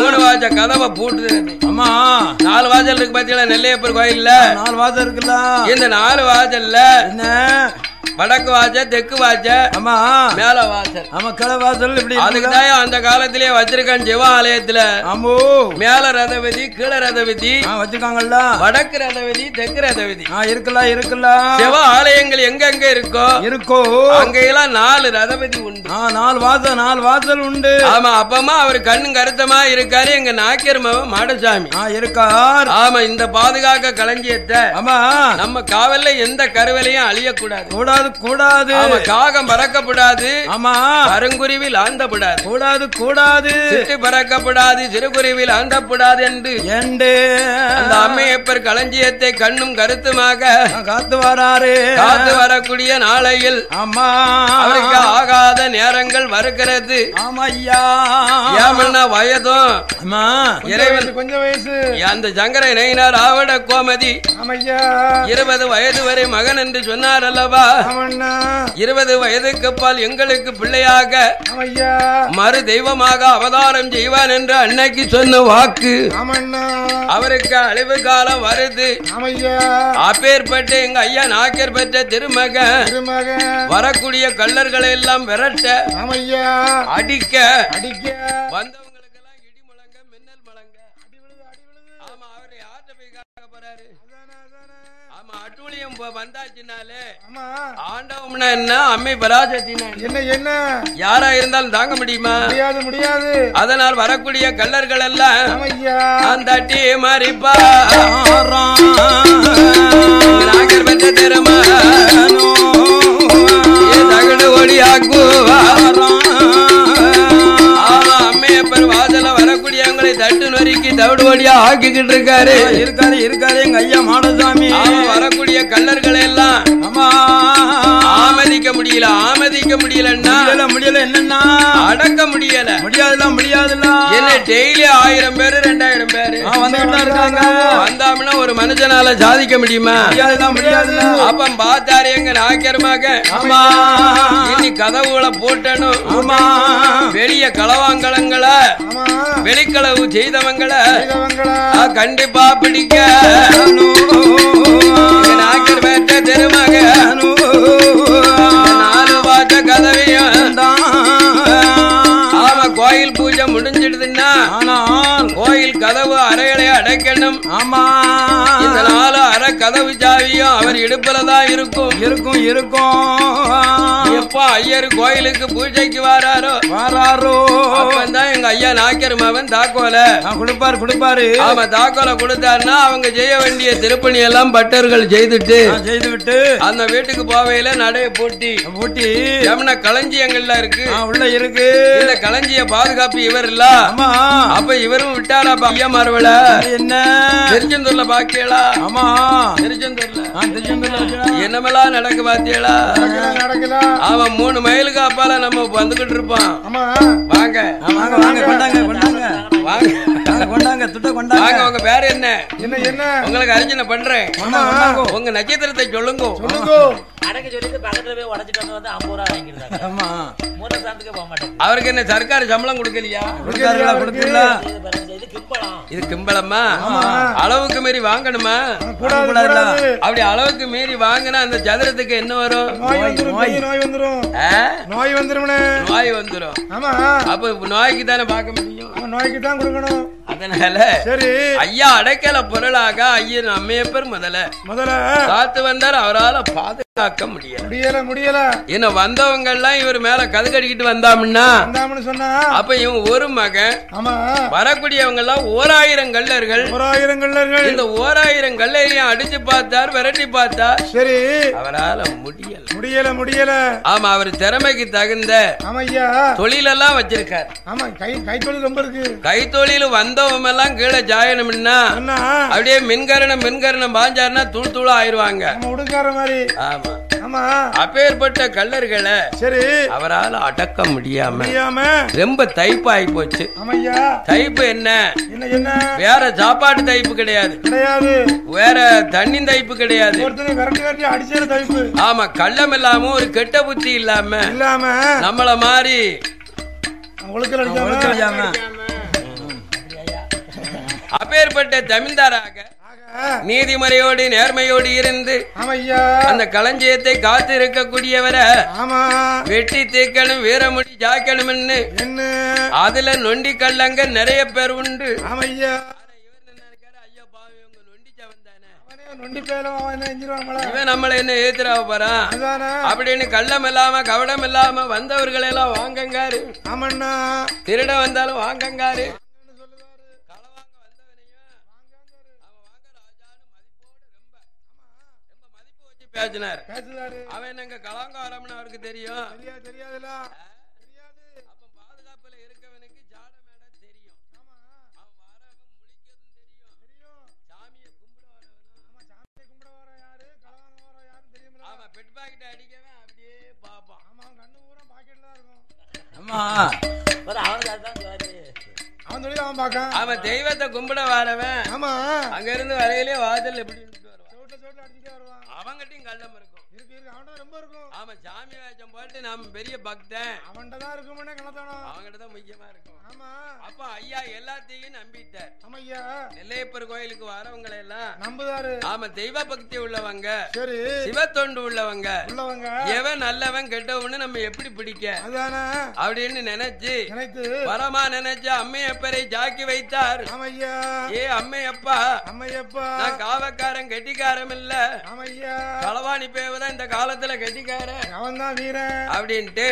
3 வாச கதவை பூட்டுது ஆமா 4 வாசல் இருக்கு பாத்தீங்களா நெல்லையப்பர் கோயில்ல 4 வாசல் இருக்குல்ல இந்த 4 வாசல்ல என்ன வடக்கு வாசல் தெற்கு வாசல் ஆமா மேல வாசல் ஆமா கிழ வாசல் இப்படி அதுக்குதான் அந்த காலத்திலே வச்சிருக்கான் சிவாலயத்துல ஆமோ மேல ரதவதி கீழ ரதவதி வச்சிருக்காங்கல்ல வடக்கு ரதவதி தெற்கு ரதவதி இருக்கலாம் சிவ ஆலயங்கள் எங்க இருக்கோ அங்கெல்லாம் 4 ரதவதி உண்டு 4 வாசல் உண்டு ஆமா அப்பமா அவர் கண்ணு கருத்தமா இருக்காரு எங்க நாக்கியர் மாடசாமி இருக்கார் ஆமா இந்த பாதுகாக்க களஞ்சியத்தை ஆமா நம்ம காவல்ல எந்த கருவிலையும் அழியக்கூடாது கூடாது ஆமா காகம் பறக்கப்படாது ஆமா கருங்குருவில் ஆந்தப்படாது கூடாது சிட்டு பறக்கப்படாது சிறுகுருவில் ஆந்தப்படாது என்று அந்த அம்மையப்பர் களஞ்சியத்தை கண்ணும் கருத்துமாக காத்து வரக்கூடிய நாளையில் ஆமா அவருக்கு ஆகாத நேரங்கள் வருகிறது ஆமா ஐயா ஏமன்னா வயதும் ஆமா இறைவன் கொஞ்சம் வயசு அந்த சங்கர நயினார் ஆவட கோமதி 20 வயது வரை மகன் என்று சொன்னார் அல்லவா 20 வயதுக்கு அப்பால் எங்களுக்கு பிள்ளையாக மறு தெய்வமாக அவதாரம் செய்வான் என்று அன்னைக்கு சொன்ன வாக்கு அவருக்கு அழிவு காலம் வருது அப்பேற்பட்டு எங்க ஐயா நாக்கர் பெற்ற திருமக வரக்கூடிய கள்ளர்களை எல்லாம் விரட்ட அடிக்க வந்தவங்களுக்கு எல்லாம் இடி முழங்க மின்னல் முழங்க ஆமா அவரை ஆட்ட போய் காக்க போறாரு ஆமா அட்டூழியம் வந்தாச்சுனாலே ஆண்டவம்னா என்ன அம்மை பராசக்தினா என்ன யாரா இருந்தாலும் தாங்க முடியுமா முடியாது அதனால் வரக்கூடிய கள்ளர்கள் எல்லாம் அந்த அட்டி மாறிப்பா நாகர் பெற்ற திறமா தகடு ஒளி ஆக்குவா வரக்கூடியவங்களை தட்டு நொறுக்கி தவிடு வழியா ஆக்கிக்கிட்டு இருக்காரு எங்க ஐயா மாடசாமி வரக்கூடிய கள்ளர்களை எல்லாம் ஆமதிக்க முடியலன்னா என்னன்னா அடக்க முடியாதுல என்ன டெய்லி 1000 பேரு 2000 பேரு வந்தாம்னா ஒரு மனுஷனால சாதிக்க முடியுமா முடியாதுல அப்ப பார்த்தாரு எங்க நாக்கியமாக இனி கதவுகளை போட்டணும் வெளிய களவாங்கலங்களை வெளிக்களவு செய்தவங்களை கண்டிப்பா பிடிக்க நாக்கர் பெற்ற திருமக 4 வாச கதவையும் ஆமா கோயில் பூஜை முடிஞ்சிடுதுன்னா கோயில் கதவு அறைகளை அடைக்கணும் ஆமா இந்த 4 அறை கதவு சாவியும் அவர் இடுப்புலதான் இருக்கும் எப்ப ஐயர் கோயிலுக்கு பூஜைக்கு வராரோ அப்பதான் எங்க ஐயா நாக்கியர் மகன் தாக்கோல கொடுப்பாரு ஆமா தாக்கோல கொடுத்தாருன்னா அவங்க செய்ய வேண்டிய திருப்பணி எல்லாம் பட்டர்கள் செய்துட்டு அந்த வீட்டுக்கு போவையில நடைய பூட்டி யமுன களஞ்சியங்கள்ல இருக்கு உள்ள இருக்கு இந்த களஞ்சிய பாதுகாப்பு இவர் இல்ல அப்ப இவரும் விட்டாரா ஐயா மார்வல என்ன திருச்செந்தூர்ல பாக்கியலா ஆமா திருச்செந்தூர்ல என்னமெல்லாம் நடக்கு பாத்தியலா அவன் 3 மைலுக்கு அப்பால நம்ம வந்துகிட்டு இருப்பான் வாங்க உங்க பேரு என்ன உங்களுக்கு அர்ச்சனை பண்றேன் உங்க நட்சத்திரத்தை சொல்லுங்க அவருக்கு என்ன சர்க்கார் சம்பளம் கொடுக்கலையா இது கிம்பளமா அளவுக்கு மீறி வாங்கணுமா அப்படி அளவுக்கு மீறி வாங்கினா அந்த சதுரத்துக்கு என்ன வரும் நோய் வந்துரும் அப்ப நோய்க்கு தானே பார்க்க முடியும் நோய்க்கு தான் கொடுக்கணும் அதனால சரி ஐயா அடைக்கல பொருளாக ஐயன் அம்மையப்பர் முதல்ல காத்து வந்தார் அவரால் பாதுகாக்க முடியல என்ன வந்தவங்க எல்லாம் இவர் மேல கதுக்கடிக்கிட்டு வந்தாம்னா சொன்னா அப்ப இவன் ஒரு மகன் வரக்கூடியவங்க எல்லாம் 1000 கள்ளர்கள் இந்த 1000 கல்லறையும் அடிச்சு பார்த்தார் விரட்டி பார்த்தார் சரி அவரால் முடியல ஆமா அவர் திறமைக்கு தகுந்த தொழிலெல்லாம் வச்சிருக்கார் கைத்தொழில் ரொம்ப இருக்கு கைத்தொழில் வந்தவங்க எல்லாம் கீழே ஜாயனம்னா அப்படியே மின்கரணம் பாஞ்சாருன்னா தூள் தூளா ஆயிருவாங்க ஆமா அப்பேற்பட்ட கள்ளர்களை சரி அவரால் அடக்க முடியாம ரொம்ப தைப்பு ஆகி போச்சு தைப்பு என்ன வேற சாப்பாட்டு தைப்பு கிடையாது வேற தண்ணி தைப்பு கிடையாது ஆமா கள்ளம் இல்லாம ஒரு கெட்ட புத்தி இல்லாம நம்மள மாதிரி அப்பேற்பட்ட ஜமீன்தாராக நீதிமுறையோடு நேர்மையோடு இருந்து அந்த களஞ்சியத்தை காத்து இருக்கக்கூடியவரை வெட்டி தீக்கணும் வீரமுடி ஜாக்கணும்னு அதுல நொண்டி கல்லங்க நிறைய பேர் உண்டு. இவன் நம்மள என்ன ஏத்துறா போறான் அப்படின்னு கள்ளம் இல்லாம கவடம் இல்லாம வந்தவர்கள் எல்லாம் வாங்கங்காரு. திருட வந்தாலும் வாங்கங்காரு. பேசினார். அவன் எங்க கலாங்காரம்னு அவருக்கு தெரியும். அப்ப பாதுகாப்புல இருக்கவனுக்கு ஜாட மேட தெரியும். அவன் வரவன் முழிக்கிறதும் தெரியும். சாமியை கும்பிட வரவன் யாரு கலாங்க வர யாரும் தெரியுமா? அவன் பெட் பாக்கெட் அடிக்கவன் அப்படியே பாப்பான். ஆமா அவன் கண்ணு பூரா பாக்கெட்ல தான் இருக்கும். ஆமா அவன் தொழில் அவன் பாக்க. அவன் தெய்வத்தை கும்பிட வரவன். ஆமா அங்க இருந்து வரையிலே வாசல் எப்படி அவங்கிட்டையும் கள்ளம் இருக்கும். ரொம்ப இருக்கும். ஆமா சாமி வேஷம் போட்டு நாம பெரிய பக்தன் அவன்கிட்டதான் இருக்கும்னு கணத்தணும். அவங்கிட்டதான் முக்கியமா இருக்கும். ஆமா அப்ப ஐயா எல்லாத்தையும் நம்பிட்டார். ஆமா ஐயா நெல்லையப்பர் கோயிலுக்கு வரவங்களை எல்லாம் நம்புதாரு. ஆமா தெய்வ பக்தி உள்ளவங்க சரி சிவத்தொண்டு உள்ளவங்க எவன் நல்லவன் கெட்டவன்னு நம்ம எப்படி பிடிக்க அதானே அப்படின்னு நினைச்சு வரமா நினைச்சு அம்மையப்பரை ஜாக்கி வைத்தார். ஆமையா ஏ அம்மையப்பா அம்மையப்பா நான் காவக்காரன் கெட்டிக்காரம் இல்ல. ஆமையா களவாணி பேவதான் இந்த காலத்துல கெட்டிக்காரன் அவன் தான் வீரன் அப்படின்ட்டு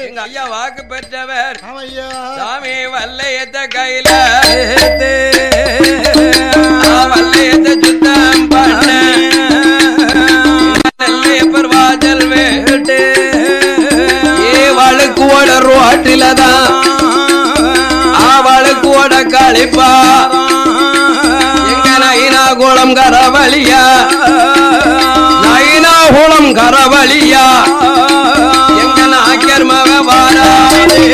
எங்க ஐயா வாக்கு பெற்றவர். சாமி வல்லையத்த கையில வல்லையத்த சுத்தம் பண்ண நெல்லையப்பர் வாசல் வேட்டு ஏ வழுக்கு ஓட ரோட்டிலதான் அவளுக்கு ஓட கழிப்பா எங்க நைனா குளம் கரவழியா நைனா குளம் கரவழியா எங்க நாக்கர் மக வாராதே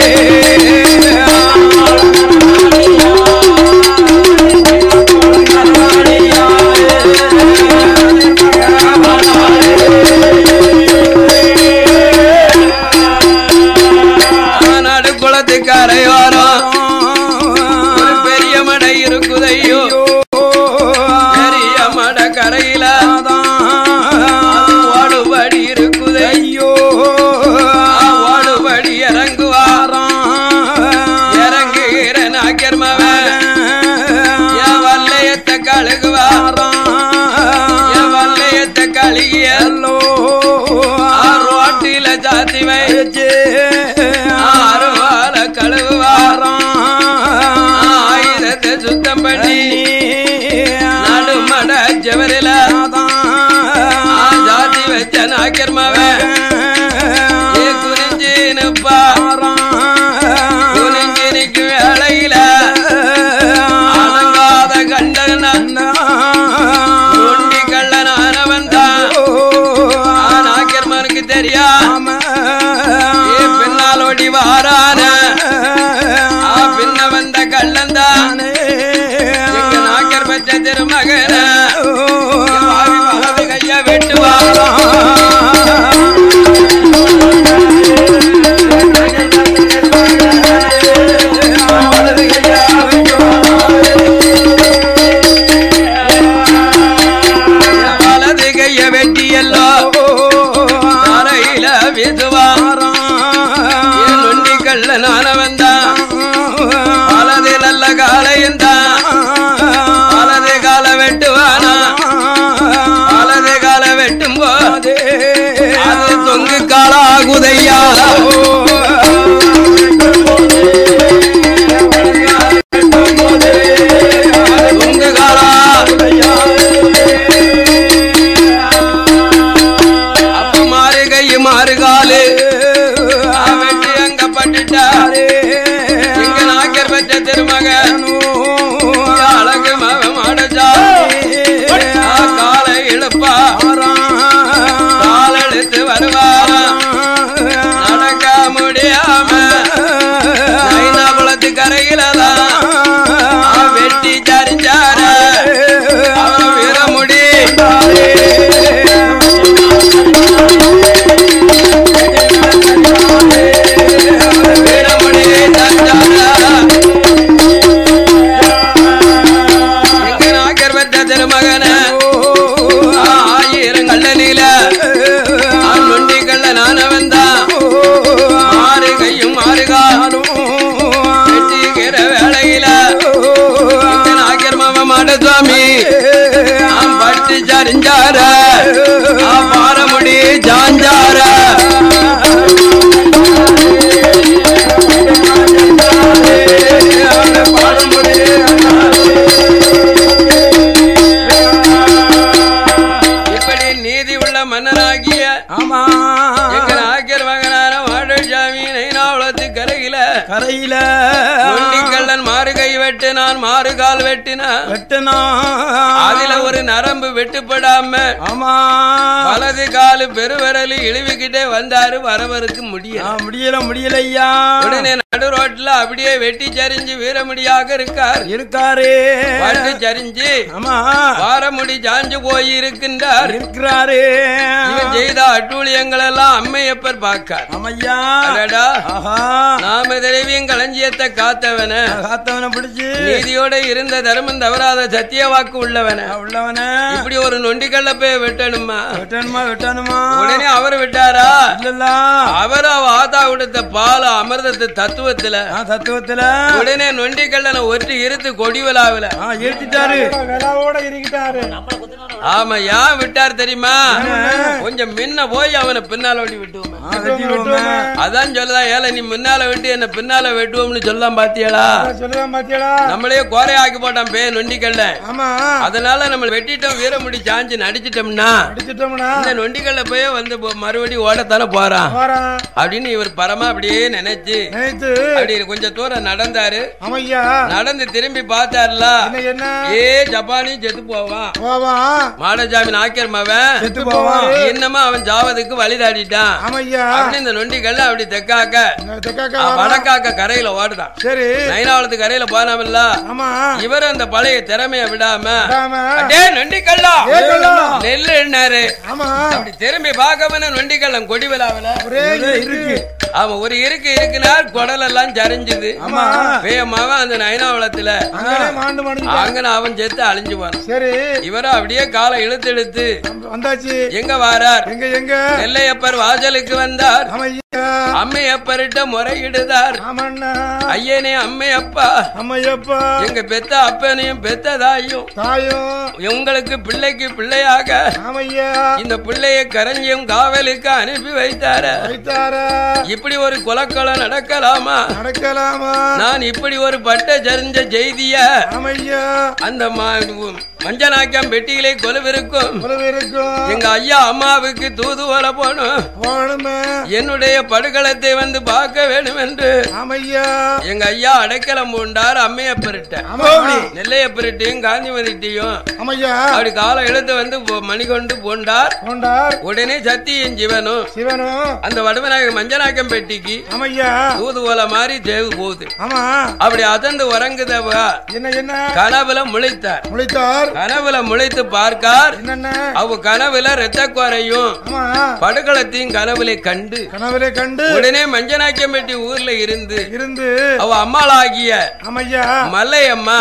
நடுக்குளத்து கரையோரம் ஒரு பெரிய மடை இருக்குதையோ பெரிய மட கரையில வாடுபடி இருக்குதையோ வாடுபடி இறங்குவாராம் இறங்குகிற நாக்கர்மவன் என் வல்லையத்தை கழுகுவாராம் என் வல்லையத்தை கழுகியல்லோ ரோட்டில ஜாதி வச்சு ஆறுவால கழுவுவாராம் ஆயுதத்தை சுத்தம் பண்ணி நடுமட ஜவரில ஜாதி வச்ச நாக்கர்மவன் குறிஞ்சி நிப்பாராம் குறிஞ்சி நிக்கு வேளையில அடங்காத கண்டன நொண்டி கள்ளனானவன் தான் நாக்கர்மனுக்கு தெரியாம பின்னாலோடி வாரான பின்ன வந்த கள்ளந்தான் எங்க நாக்கர் பச்ச திருமகன வலது கைய வெட்டுவாராம் வலது கைய வெட்டியல்லோ தலையில விதுவாராம் நொண்டி கள்ளனானவன் தான் வலது நல்ல காலையும் தான் வலது கால வெட்டுவானா வலது கால வெட்டும் போது அது தொங்கு காலாகுதையா தொங்கு காலா அப்ப மாறு கை மாறு காலு வெட்டி அங்க பட்டுட்டாரு எங்க நாக்கர் பெற்ற திருமகன் அழகு மாடச்சா காலை இழுப்பா கால் எடுத்து வருவாரா நடக்க முடியாம குளத்து கரையிலதான் வெட்டி சரிஞ்சார அவன் வீரமுடி எங்க நாக்கர் பெற்ற திருமகன நெஞ்சார பாரமுடி ஜாஞ்சார இப்படி நீதி உள்ள மன்னனாகிய ஆமா எங்க நாயக்கர் மகனான வாழசாமி நைனாவளத்து கரையில கள்ளன் மாறு கை வெட்டினான் மாறு கால் வெட்டினா அதுல ஒரு நரம்பு வெட்டுப்படாம ஆமா வலது காலு பெருவரலி இழிவுகிட்டே வந்தாரு வரவருக்கு முடியலையா உடனே நடு ரோட்ல அப்படியே வெட்டி சரிஞ்சு வீரமுடியாக இருக்காரு வட்டு சரிஞ்சு ஆமா வாரமுடி சாஞ்சு போய் இருக்கிறாரு இவன் செய்த அட்டூழியங்கள் எல்லாம் அம்மையப்பர் பார்க்கார் நாம தெளிவியும் களஞ்சியத்தை காத்தவன பிடிச்சு நீதியோட இருந்த தர்மம் தவறாத சத்திய வாக்கு உள்ளவன இப்படி ஒரு நொண்டிக்கல்ல போய் வெட்டணுமா உடனே அவர் விட்டாரா அவர் ஆத்தா கொடுத்த பால அமிர்தத்து தத்துவத்துல உடனே நொண்டிக்கல்லனை ஒற்றி இருத்து கொடி விழாவில இருத்திட்டாரு. ஆமா ஏன் விட்டார் தெரியுமா? கொஞ்சம் முன்ன போய் அவனை பின்னால ஓடி விட்டுவோம். அதான் சொல்லலாம் ஏல நீ முன்னால விட்டு என்ன பின்னால வெட்டுவோம்னு சொல்லலாம் பாத்தியலா? நம்மளே கோரை ஆக்கி போட்டான் பே நொண்டிக்கல்ல. அதனால நம்ம வெட்டிட்டோம் வீரமுடி சாஞ்சு நடிச்சிட்டோம்னா இந்த நொண்டிக்கல்ல போய் வந்து மறுபடியும் ஓடத்தானே போறான் அப்படின்னு இவர் பரமா அப்படியே நினைச்சு அப்படி கொஞ்சம் தூரம் நடந்தாரு. நடந்து திரும்பி பார்த்தாருல ஏ ஜப்பானி செத்து போவான் மாடசாமி நாயக்கர் மவன் செத்து போவான் என்னமா அவன் ஜாவதுக்கு வழிதாடிட்டான். இந்த நொண்டிக்கல்ல அப்படி தெக்காக்க வடக்காக்க கரையில ஓடுதான். நைனாவளத்து கரையில போனாமல்ல இவர் அந்த பழைய திறமைய விடாம நொண்டிக்கல்லா நெல்லுன்னாரு. அப்படி திரும்பி பார்க்காம நொண்டிக்கல்லம் கொடி விழாவில அவன் ஒரு இருக்குனார் குடல் எல்லாம் சரிஞ்சுது. வேகமாக அந்த நைனாவளத்துல அங்க அவன் செத்து அழிஞ்சு போனான். இவரும் அப்படியே காலை இழுத்து வந்தாச்சு. எங்க வாரார்? நெல்லையப்பர் வாசலுக்கு வந்தார். அம்மையப்பர்கிட்ட முறையிடுதார். ஐயனே அம்மையப்பா எங்க பெத்த அப்பனையும் பெத்த தாயும் உங்களுக்கு பிள்ளைக்கு பிள்ளையாக இந்த பிள்ளைய கரஞ்சியும் காவலுக்கு அனுப்பி வைத்தார. இப்படி ஒரு கொலக்கொலை நடக்கலாமா? நான் இப்படி ஒரு பட்ட சரிஞ்ச செய்திய அந்த மஞ்சனாக்கம் பெட்டிகளை கொலுவிருக்கும் எங்க ஐயா அம்மாவுக்கு தூதுவல போனும் என்னுடைய படுகளத்தை வந்து பார்க்க வேண்டும் என்று எங்க ஐயா அடைக்கலம் பூண்டார். அம்மையப்பரிட்ட நெல்லையப்பரிட்டையும் காந்திமதிட்டையும் அப்படி காலை எழுத்து வந்து மணிகொண்டு போண்டார். உடனே சத்தியும் சிவனும் அந்த வடமநாயக மஞ்சனாக்கம் பெட்டிக்கு தூதுவல மாதிரி தேவு போகுது. அப்படி அதந்து உறங்குதவா கனவுல முளைத்தார். கனவுல முளைத்து பார்க்கார். அவ கனவுல ரத்த குறையும் படுகளத்தையும் கனவுல கண்டு உடனே மஞ்சனாக்கியம் பெட்டி ஊர்ல இருந்து அவ அம்மாளாகிய மல்லையம்மா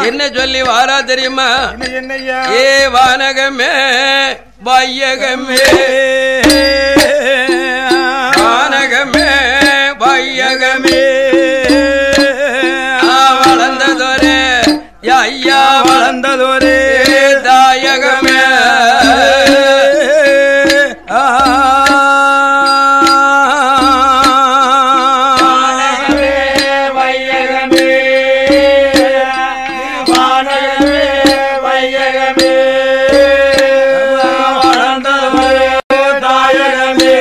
என்ன சொல்லி வாரா தெரியுமா? ஏ வானகமே வையகமே வானகமே வையகமே வளர்ந்ததொரே ஐயா வளர்ந்ததொரே தாயகமே வளர்ந்ததொரே தாயகமே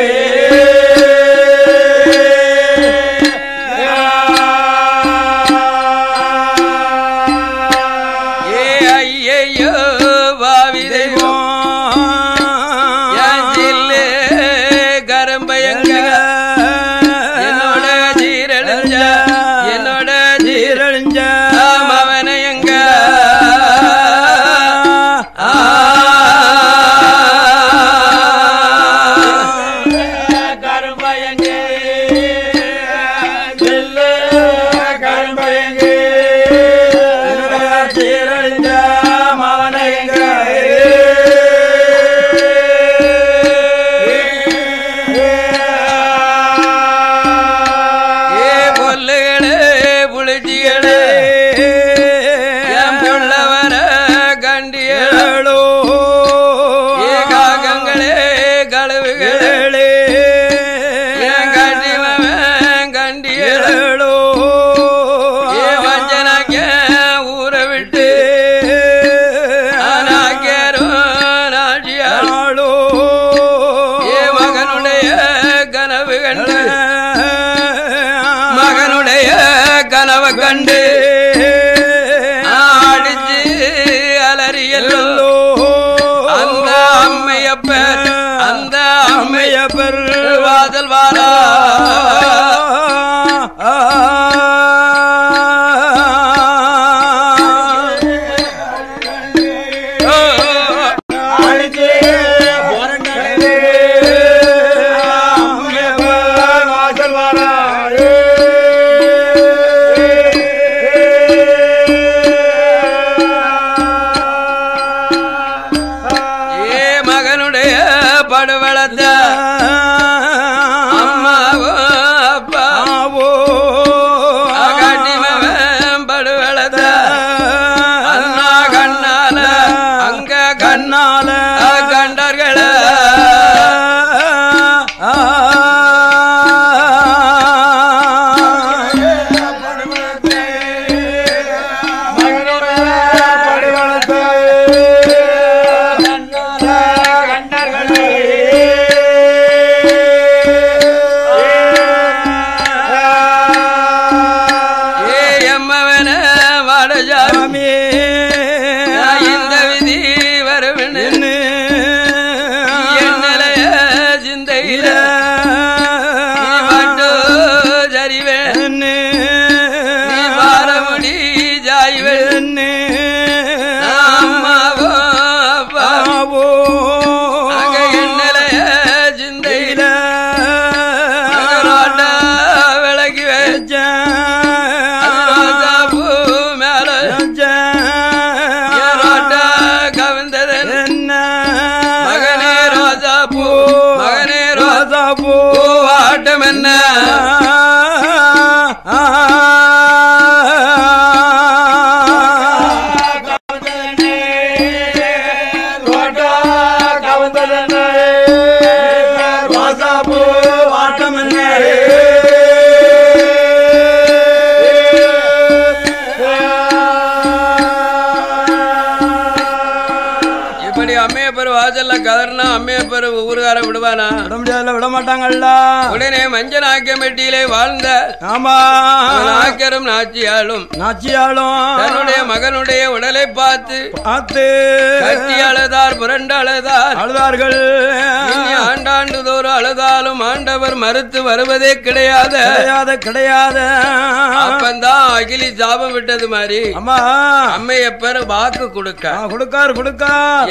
கேளோ வஞ்சனாக்க ஊரை விட்டு நாக்கேரோ நாட்டியாளோ மகனுடைய கனவு கண்டு மகனுடைய கனவை கண்டு ஆடிச்சு அலறியல்லோ அந்த அம்மையப்பர் அந்த அம்மையப்பர் வாதல் வாரா ஊருகார விடுவானா விட முடியாதுல விட மாட்டாங்கல்ல உடனே மஞ்சனாக்கியமெட்டியிலே வாழ்ந்த ஆமா நாக்கரும் நாச்சியாளும் தன்னுடைய மகனுடைய உடலை பார்த்து கட்டி அழுதார் புரண்டு அழுதார்கள் ஆண்டாண்டு தோறும் அழுதாலும் ஆண்டவர் மறுத்து வருவதே கிடையாது அப்பந்தான் அகிலி சாபம் விட்டது மாதிரி அம்மையப்பர் வாக்கு கொடுக்கார்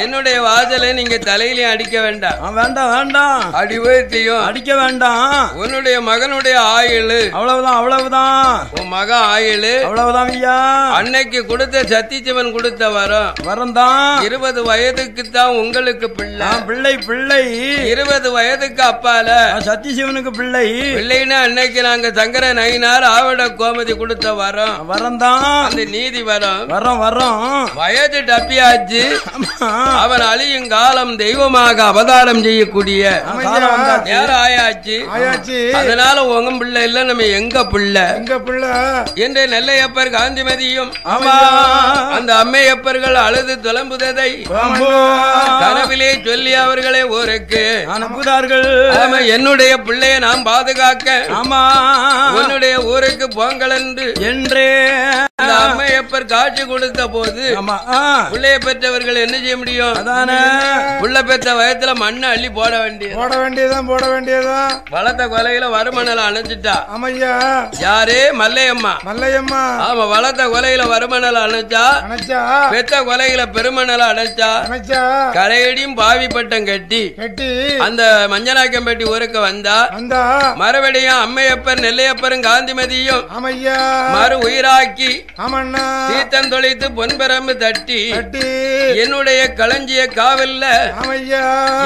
என்னுடைய வாசலை நீங்க தலையிலே அடிக்க வேண்டாம் வேண்டாம் அடிவத்தையும் அடிக்க வேண்டாம் உன்னுடைய மகனுடைய ஆயுள் அவ்வளவுதான் உன் மகன் ஆயுள் அவ்வளவுதான் ஐயா அன்னைக்கு கொடுத்த சத்தியசிவன் கொடுத்த வரம் தான் 20 வயதுக்கு தான் உங்களுக்கு பிள்ளை 20 வயதுக்கு அப்பால சத்தியசிவனுக்கு பிள்ளைன்னு அன்னைக்கு நாங்க சங்கர நயினார் ஆவட கோமதி கொடுத்த வரம் தான் அந்த நீதி வரம் வயது டப்பியாச்சு அவன் அழியும் காலம் தெய்வமாக அவதாரம் செய்யக்கூடிய நேரம் ஆயாச்சு அதனால உங்க பிள்ளை இல்ல நம்ம எங்க பிள்ளை என்று நெல்லையப்பர் காந்திமதியும் அந்த அம்மையப்பர்கள் அழுது துலம்புததை கனவிலே சொல்லி அவர்களை ஊருக்கு அனுப்புகிறார்கள் என்னுடைய பிள்ளையை நாம் பாதுகாக்க உன்னுடைய ஊருக்கு போங்கள் என்று அந்த அம்மையப்பர் காட்சி கொடுத்த போது பிள்ளைய பெற்றவர்கள் என்ன செய்ய முடியும் புள்ள பெற்ற வயத்துல மண்ணை அள்ளி போட வேண்டியதான் வளர்த்த கொலையில வருமணல அணைச்சிட்டா யாரு மல்லையம்மா ஆமா வளர்த்த கொலையில வருமணல அணைச்சா பெத்த கொலையில பெருமணல அணைச்சா கரையடியும் பாவி பட்டம் கட்டி அந்த மஞ்சனாக்கம்பட்டி ஊருக்கு வந்தா மறுபடியும் அம்மையப்பர் நெல்லையப்பரும் காந்திமதியும் மறு உயிராக்கி தீத்தம் தொலைத்து பொன்பெரம்பு தட்டி என்னுடைய களஞ்சிய காவல்ல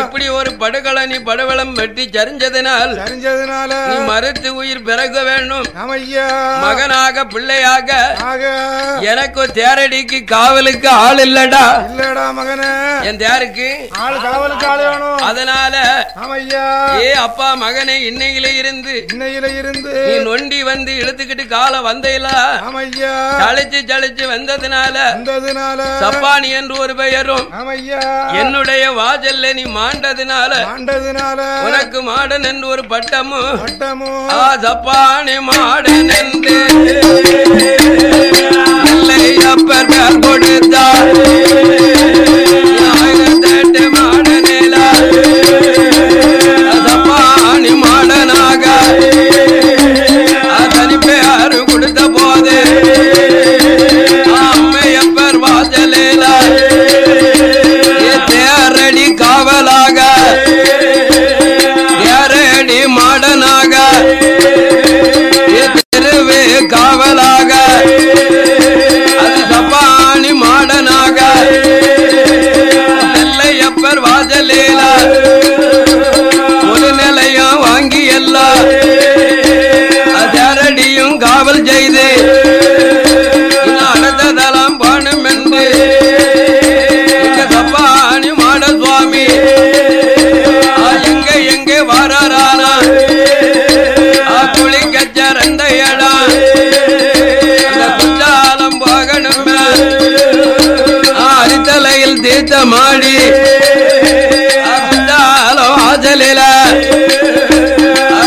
இப்படி ஒரு படுகளனி படுவளம் வெட்டி சரிஞ்சதனால் நீ மறுத்து உயிர் பிறக்க வேண்டும். மகனாக பிள்ளையாக எனக்கு தேரடிக்கு காவலுக்கு ஆள் இல்லடா மகனே. என் தேருக்கு அதனால ஏ அப்பா மகனை இன்னையில இருந்து நீ நொண்டி வந்து இழுத்துக்கிட்டு கால வந்தையில சளிச்சு சளிச்சு வந்ததுனால சப்பானி என்று ஒரு பெயரும் என்னுடைய வாஜல்ல நீ மாண்டதுனால உனக்கு மாடன் என்று ஒரு பட்டமும் சப்பானி மாடன் என்று அப்பர் பேர் கொடுத்தார். மாடனேலா சப்பானி மாடனாக அதனி பேரு கொடுத்த போது அம்மையப்பர் வாசலேலா தேரடி காவலாக தேரடி மாடனாக திருவே காவலாக அது சப்பானி மாடனாக நெல்லையப்பர் வாசலேலா ஒரு நிலையம் வாங்கி எல்லாம் தேரடியும் காவல் செய்து அடுத்ததெல்லாம் பானும் என்று சப்பானி மாட சுவாமி எங்க எங்க வாரானா குளி கச்ச ரெண்ட இடம் குற்றாலம் போகணும் அரித்தலையில் தீர்த்த மாடி குற்றாலம் வாசலில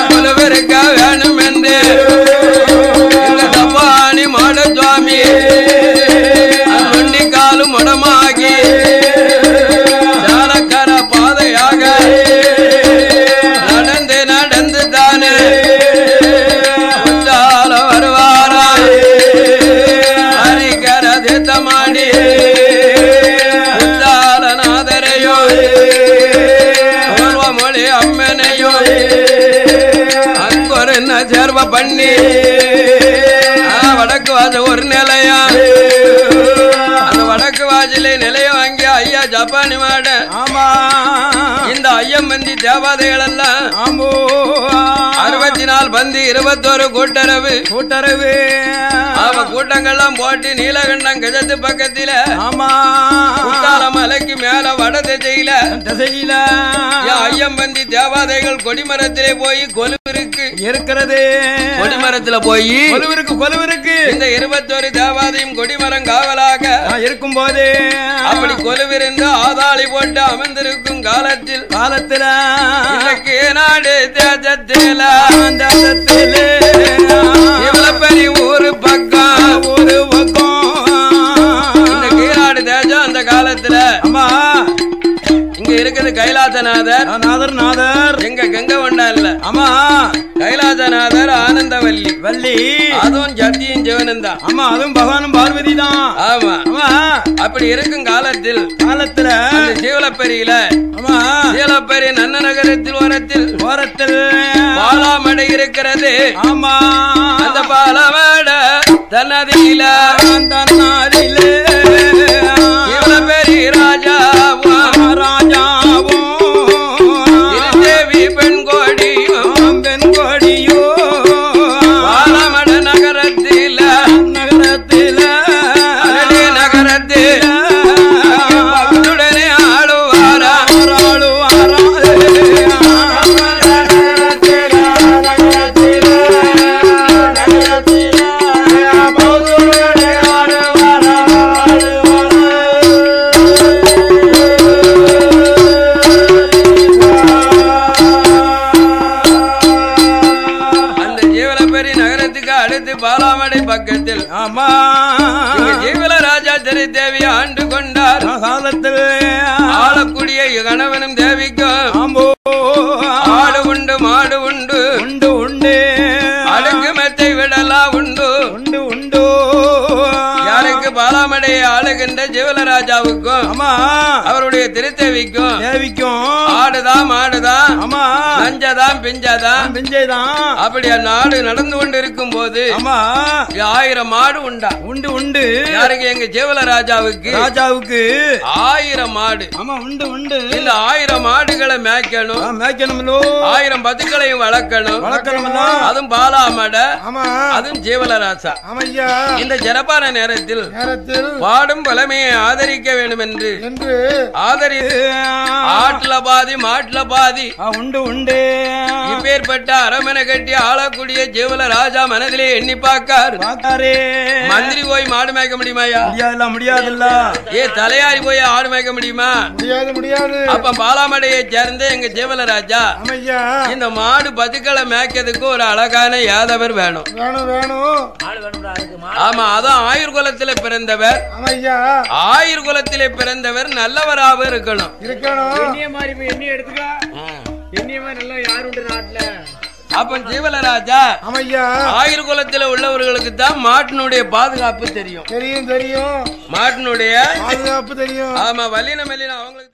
குலவருக்க வேணும் என்று சப்பானி மாட சுவாமி வண்டி காலும் முடமாகி சாலக்கர பாதையாக நடந்து நடந்து தானே குற்றாலம் வருவாரா ஹரிகர தீர்த்தமாடி குற்றாலநாதரையோ மொழி அம்மனையோ அங்கொரு சேர்வ பண்ணி வடக்கு வாசல் ஒரு நிலையா அந்த வடக்கு வாசலை நிலைய வாங்கி ஐயா ஜப்பானி மாட இந்த ஐயம்பந்தி தேவாதைகள் எல்லாம் 64 பந்தி 21 கூட்டரவு அவ கூட்டங்கள்லாம் போட்டு நீலகண்டம் கஜத்து பக்கத்தில குத்தால மலைக்கு மேல வட திசையில ஐயம்பந்தி தேவாதைகள் கொடிமரத்திலே போய் கொலுவிருக்கு இருக்கிறது. கொடிமரத்துல போய் கொலுவிருக்கு இந்த 21 தேவாதையும் கொடிமரம் காவலாக இருக்கும் போது அப்படி கொலுவிருந்து ஆதாளி போட்டு அமர்ந்திருக்கும் காலத்தில் இலக்கு நாடு தேசத்தில இவ்வளவு பெரிய ஊரு பக்கம் இந்த கீழாடு தேசம் அந்த காலத்துல இங்க இருக்குது கைலாசநாதர் எங்க கங்க கொண்டா இல்ல கைலாசநாதர் ஆனந்தவல்லி அதுவும் ஜத்தியும் ஜீவனும் தான். அதுவும் பகவானும் பார்வதி தான். ஆமா அப்படி இருக்கும் காலத்துல சீவலப்பெரியில சீவலப்பெரி நன்ன நகரத்தில் ஓரத்தில் பாலாமடை இருக்கிறது. அந்த பாலாமட தன்னதியில சீவலப்பெரி ராஜாவும் தேவி பெண் கோடியும் பாலாமட நகரத்தில் உடனே ஆளுவாரா பாலாமடை பக்கத்தில் ஜீவல ராஜா திரு தேவி ஆண்டு கொண்டார். காலத்தில் ஆளக்கூடிய கணவனும் தேவிக்கும் ஆடு உண்டு மாடு உண்டு அடுக்கு மெத்தை விடலாம் உண்டு யாருக்கு பாலாமடை ஆளு வாழுகின்ற ஜீவலராஜாவுக்கும் அவருடைய திருத்தேவிக்கும் ஆடுதான் மாடுதான் நஞ்சதான் பிஞ்சதான் அப்படியா நாடு நடந்து கொண்டு இருக்கும் போது 1000 மாடு உண்டு யாருக்கு எங்க ஜீவலராஜாவுக்கு 1000 மாடு உண்டு இந்த 1000 மாடுகளை மேய்க்கணும் 1000 பசுக்களையும் வளர்க்கணும் அதுவும் பாலாமட அதுவும் ஜீவலராஜா இந்த சிறப்பான நேரத்தில் பாடும் பலமையை ஆதரிக்க வேண்டும் என்று ஆதரித்து ஆட்டுல பாதி மாட்டுல பாதி உண்டு இப்பேற்பட்ட அரமனை கட்டி ஆளக்கூடிய ஜீவலராஜா மனதிலே எண்ணி பார்க்காரு மந்திரி போய் மாடு மேய்க்க முடியுமாயா முடியாதுல்ல தலையாரி போய் ஆடு மேய்க்க முடியுமா முடியாது அப்ப பாலாமடையை சேர்ந்த எங்க ஜீவலராஜா இந்த மாடு பசுக்களை மேய்க்கிறதுக்கு ஒரு அழகான யாதவர் வேணும் ஆமா அதான் ஆயுர் குலத்திலே பிறந்தவர் ஆயுர் குலத்திலே பிறந்தவர் நல்லவராக இருக்கணும் அப்ப ஜீவலராஜா ஆயுர் குலத்தில் உள்ளவர்களுக்கு தான் மாட்டினுடைய பாதுகாப்பு தெரியும் மாட்டினுடைய பாதுகாப்பு தெரியும் ஆமா வல்லின மெல்லின அவங்களுக்கு